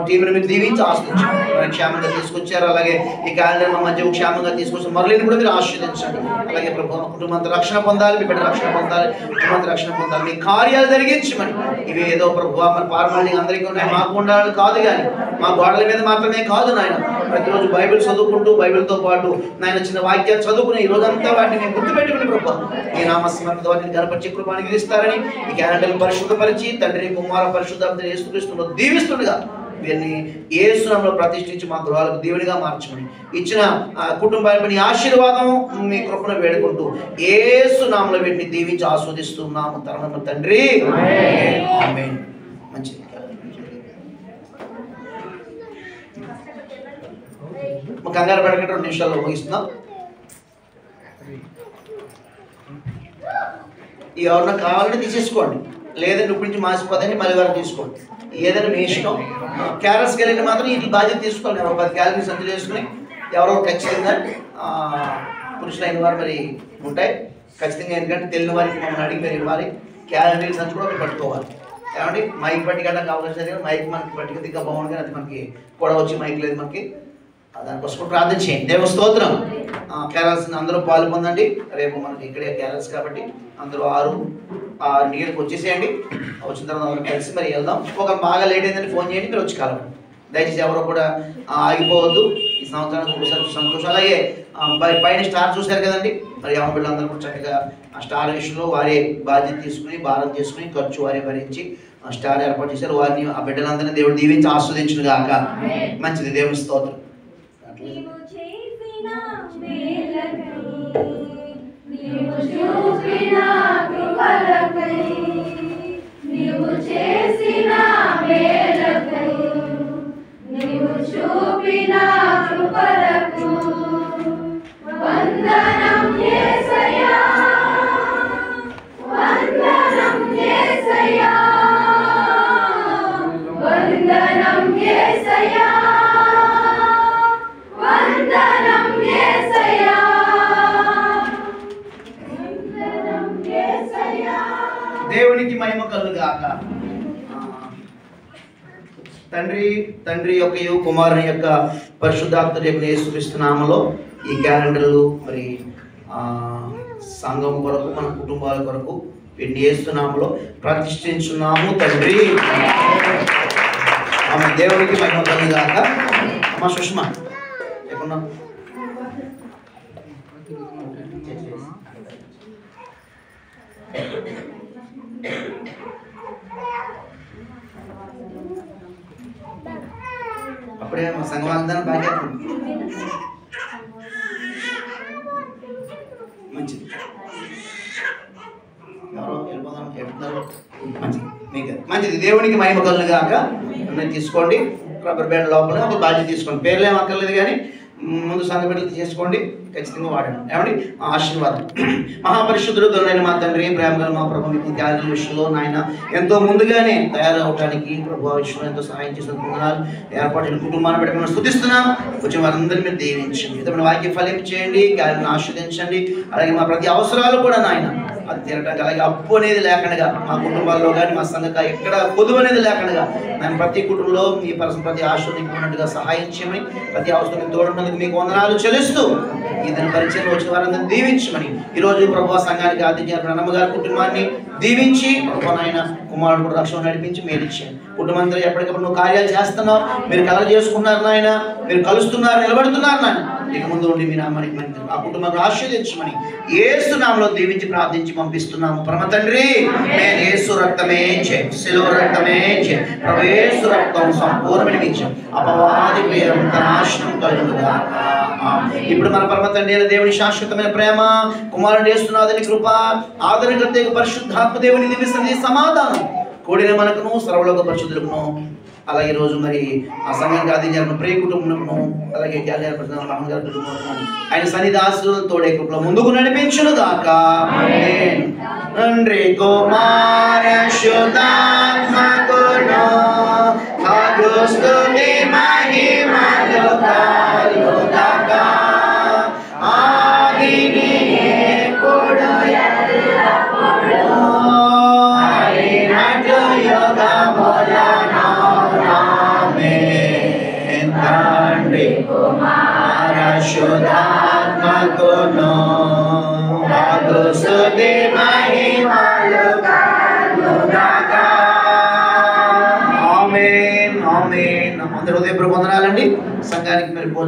టీంని మీరు దీవించి ఆస్వాదించండి. వారిని క్షేమంగా తీసుకొచ్చారు. అలాగే ఈ క్యాలెండర్ మా మధ్య క్షేమంగా తీసుకొచ్చిన మరలిని కూడా మీరు ఆస్వాదించండి. అలాగే ప్రభు కుటుంబం అంతా రక్షణ పొందాలి, మీ బిడ్డ రక్షణ పొందాలి, కుటుంబం రక్షణ పొందాలి. మీ కార్యాలు జరిగించమని. ఇవి ఏదో ప్రభు మన ఫార్మాలిటీ అందరికీ ఉన్నాయి, మాకు ఉండాలని కాదు కానీ మా గోడల మీద మాత్రమే కాదు నాయన. ప్రతిరోజు బైబిల్ చదువుకుంటూ బైబిల్తో పాటు నాయన చిన్న వాక్యాలు చదువుకుని ఈ రోజంతా వాటిని మేము గుర్తుపెట్టుకుని ప్రభు ఈ నామస్మరణ వాటిని గణపరిచి కృపానికి ఇస్తారని ఈ క్యాలెండర్ పరిశుద్ధపరిచి తండ్రి కుమార పరిశుద్ధాత్మ యేసుక్రీస్తును దీవిస్తుండగా వీరిని యేసు నామములో ప్రతిష్ఠించి మా గృహాలకు దీవెనగా మార్చమని ఇచ్చిన కుటుంబాన్ని ఆశీర్వాదం మీ కృపను వేడుకుంటూ యేసు నామములో వీటిని దీవించి ఆస్వాదిస్తున్నాము తరుణము తండ్రి. ఆమేన్. మంచిది. కంగారు పడకండి, 2 నిమిషాల్లో ముగిస్తున్నాం. ఎవరన్నా కావాలంటే తీసేసుకోండి, లేదంటే ఇప్పటి నుంచి మాసిపోదని మళ్ళీ వరకు తీసుకోండి, ఏదైనా మీ ఇష్టం. క్యారెట్స్ వెళ్ళిన మాత్రం ఇది బాధ్యత తీసుకోండి. 10 క్యాలరీస్ సంచులు చేసుకుని ఎవరో ఖచ్చితంగా పురుషులైన వారు మరి ఉంటాయి ఖచ్చితంగా. ఎందుకంటే తెలియని వారికి మమ్మల్ని అడిగి మీరు ఇవ్వాలి. క్యాలరీస్ సంచులు కూడా ఒకటి పట్టుకోవాలి. ఏమండి మైక్ పట్టుకోవడానికి అవకాశం లేదు. మైక్ మనకి పట్టుకుంటే ఇంకా బాగుంటుంది, అది మనకి కూడా వచ్చి మైక్ లేదు మనకి. దానికోసం ప్రార్థన చేయండి. దేవ స్తోత్రం. క్యారల్స్ అందరూ పాలు పొందండి. రేపు మనకి ఇక్కడే క్యారల్స్ కాబట్టి అందరూ 6 వచ్చేసేయండి. వచ్చిన తర్వాత అందరూ కలిసి మరి వెళ్దాం. ఒక బాగా లేట్ అయిందని ఫోన్ చేయండి, మీరు వచ్చి కలవండి. దయచేసి ఎవరో కూడా ఆగిపోవద్దు. ఈ సంవత్సరానికి ఒకసారి సంతోషం. అలాగే పైన స్టార్ చూశారు కదండి, మరి యవన బిడ్డలందరూ కూడా చక్కగా ఆ స్టార్ విషయంలో వారే బాధ్యత తీసుకుని భారం చేసుకుని ఖర్చు వారే భరించి ఆ స్టార్ ఏర్పాటు చేశారు. వారిని ఆ బిడ్డలందరినీ దేవుడు దీవించి ఆస్వాదించును గాక. మంచిది. దేవుని స్తోత్రం. వందనం యేసయ్యా, వందనం యేసయ్యా, వందనం యేసయ్యా, వందనం యేసయ్యా, వందనం యేసయ్యా. దేవునికి మహిమ కలుగుగాక. తండ్రి యొక్కయు కుమారుని యొక్క పరిశుద్ధాత్మ యొక్క యేసుక్రీస్తు నామములో ఈ క్యాలెండర్లు మరి సంఘం కొరకు మన కుటుంబాల కొరకు వీటిని యేసు నామములో ప్రతిష్ఠించున్నాము తండ్రి. ఆమె దేవునికి మహిమ కలుగుగాక. అమ్మ సుష్మా ఎక్కడున్నా? అప్పుడే మా సంఘ వాగ్దానం బాగా మంచిది. ఎవరో వెళ్ళిపోదాం చెప్తున్నారు. మంచిది మీకు మంచిది. దేవునికి మహిమ కలుగుగాక. తీసుకోండి రబ్బర్ బ్యాండ్ లోపల ఒక బాధ్యత తీసుకోండి. పేర్లు ఏం అక్కర్లేదు కానీ ముందు సంఘ బిడ్డలు చేసుకోండి, ఖచ్చితంగా వాడండి. ఏమండి ఆశీర్వాదం. మహాపరిశుద్ధుడు దొరైన మా తండ్రి, ప్రేమ గల మా ప్రభు, మీకు క్యాలరీ విషయంలో నాయన ఎంతో ముందుగానే తయారవడానికి ప్రభు విషయంలో ఎంతో సహాయం చేస్తున్నారు. ఏర్పాటు కుటుంబాన్ని బట్టి మనం స్తుతిస్తున్నాం. వచ్చిన వారందరినీ మీరు దీవించండి. ఇతర వాక్య ఫలం చేయండి, క్యాలరీని ఆస్వాదించండి. అలాగే మా ప్రతి అవసరాలు కూడా నాయన అది తినడానికి, అలాగే అప్పు అనేది లేకుండా మా కుటుంబాల్లో కానీ మా సంఘ ఎక్కడ పొదువు అనేది లేకుండా నేను ప్రతి కుటుంబంలో మీ ప్రతి ఆశ్రయించుకున్నట్టుగా సహాయం చేయమని, ప్రతి అవసరం తోడున్నందుకు మీకు వందనాలు చెల్లిస్తూ ఇతని పరిచయం వచ్చిన వారందరినీ దీవించమని ఈరోజు ప్రభు సంఘానికి ఆతిథ్యం అమ్మగారి కుటుంబాన్ని దీవించి ప్రభు నాయన కుమారుడు కూడా రక్షణ నడిపించి మీరు ఇచ్చాను. కుటుంబంతో ఎప్పటికప్పుడు నువ్వు కార్యాలు చేస్తున్నావు, మీరు కలర్ చేసుకున్నారు నాయన, మీరు కలుస్తున్నారు, నిలబడుతున్నారు నాయన. ఇక ముందు ఉండి మీ నామానికి మంత్రి ఆ కుటుంబాన్ని ఆశీర్వదించమని యేసు నామములో దీవించి ప్రార్థించి పంపిస్తున్నాము. పరమ తండ్రి, నేను యేసు రక్తమే శిలువ రక్తమే ప్రభు యేసు రక్తం సంపూర్ణమైన విజయం అపవాది పేరంత నాశనం కలుగుగా. ఇప్పుడు మన పరమ తండ్రి అయిన దేవుని శాశ్వతమైన ప్రేమ, కుమారుడు యేసునాథుని కృప, ఆదరణకర్త పరిశుద్ధాత్మ దేవుని దివ్య సమాధానం కూడిన మనకును సర్వలోక పరిశుద్ధులకును, అలాగే ఈరోజు మరి ఆ సంఘానికి ఆదిత్య ప్రియ కుటుంబమును, అలాగే ఆయన సన్నిధాసులు తోడే కృపలో ముందుకు నడిపించును గాక. తండ్రి కుమార శుద్ధాత్మకును స్తుతి మహిమలు కలుగుగాక. ఆదిని ఎప్పుడు ఎల్లప్పుడూ అయినట్లు యుగములను. ఆమేన్. తండ్రి కుమార శుద్ధాత్మకును స్తుతి మహిమలు కలుగుగాక. ఆమేన్. ఆమేన్. అందరూ హృదయపూర్వక వందనాలండి. సంఘానికి మరి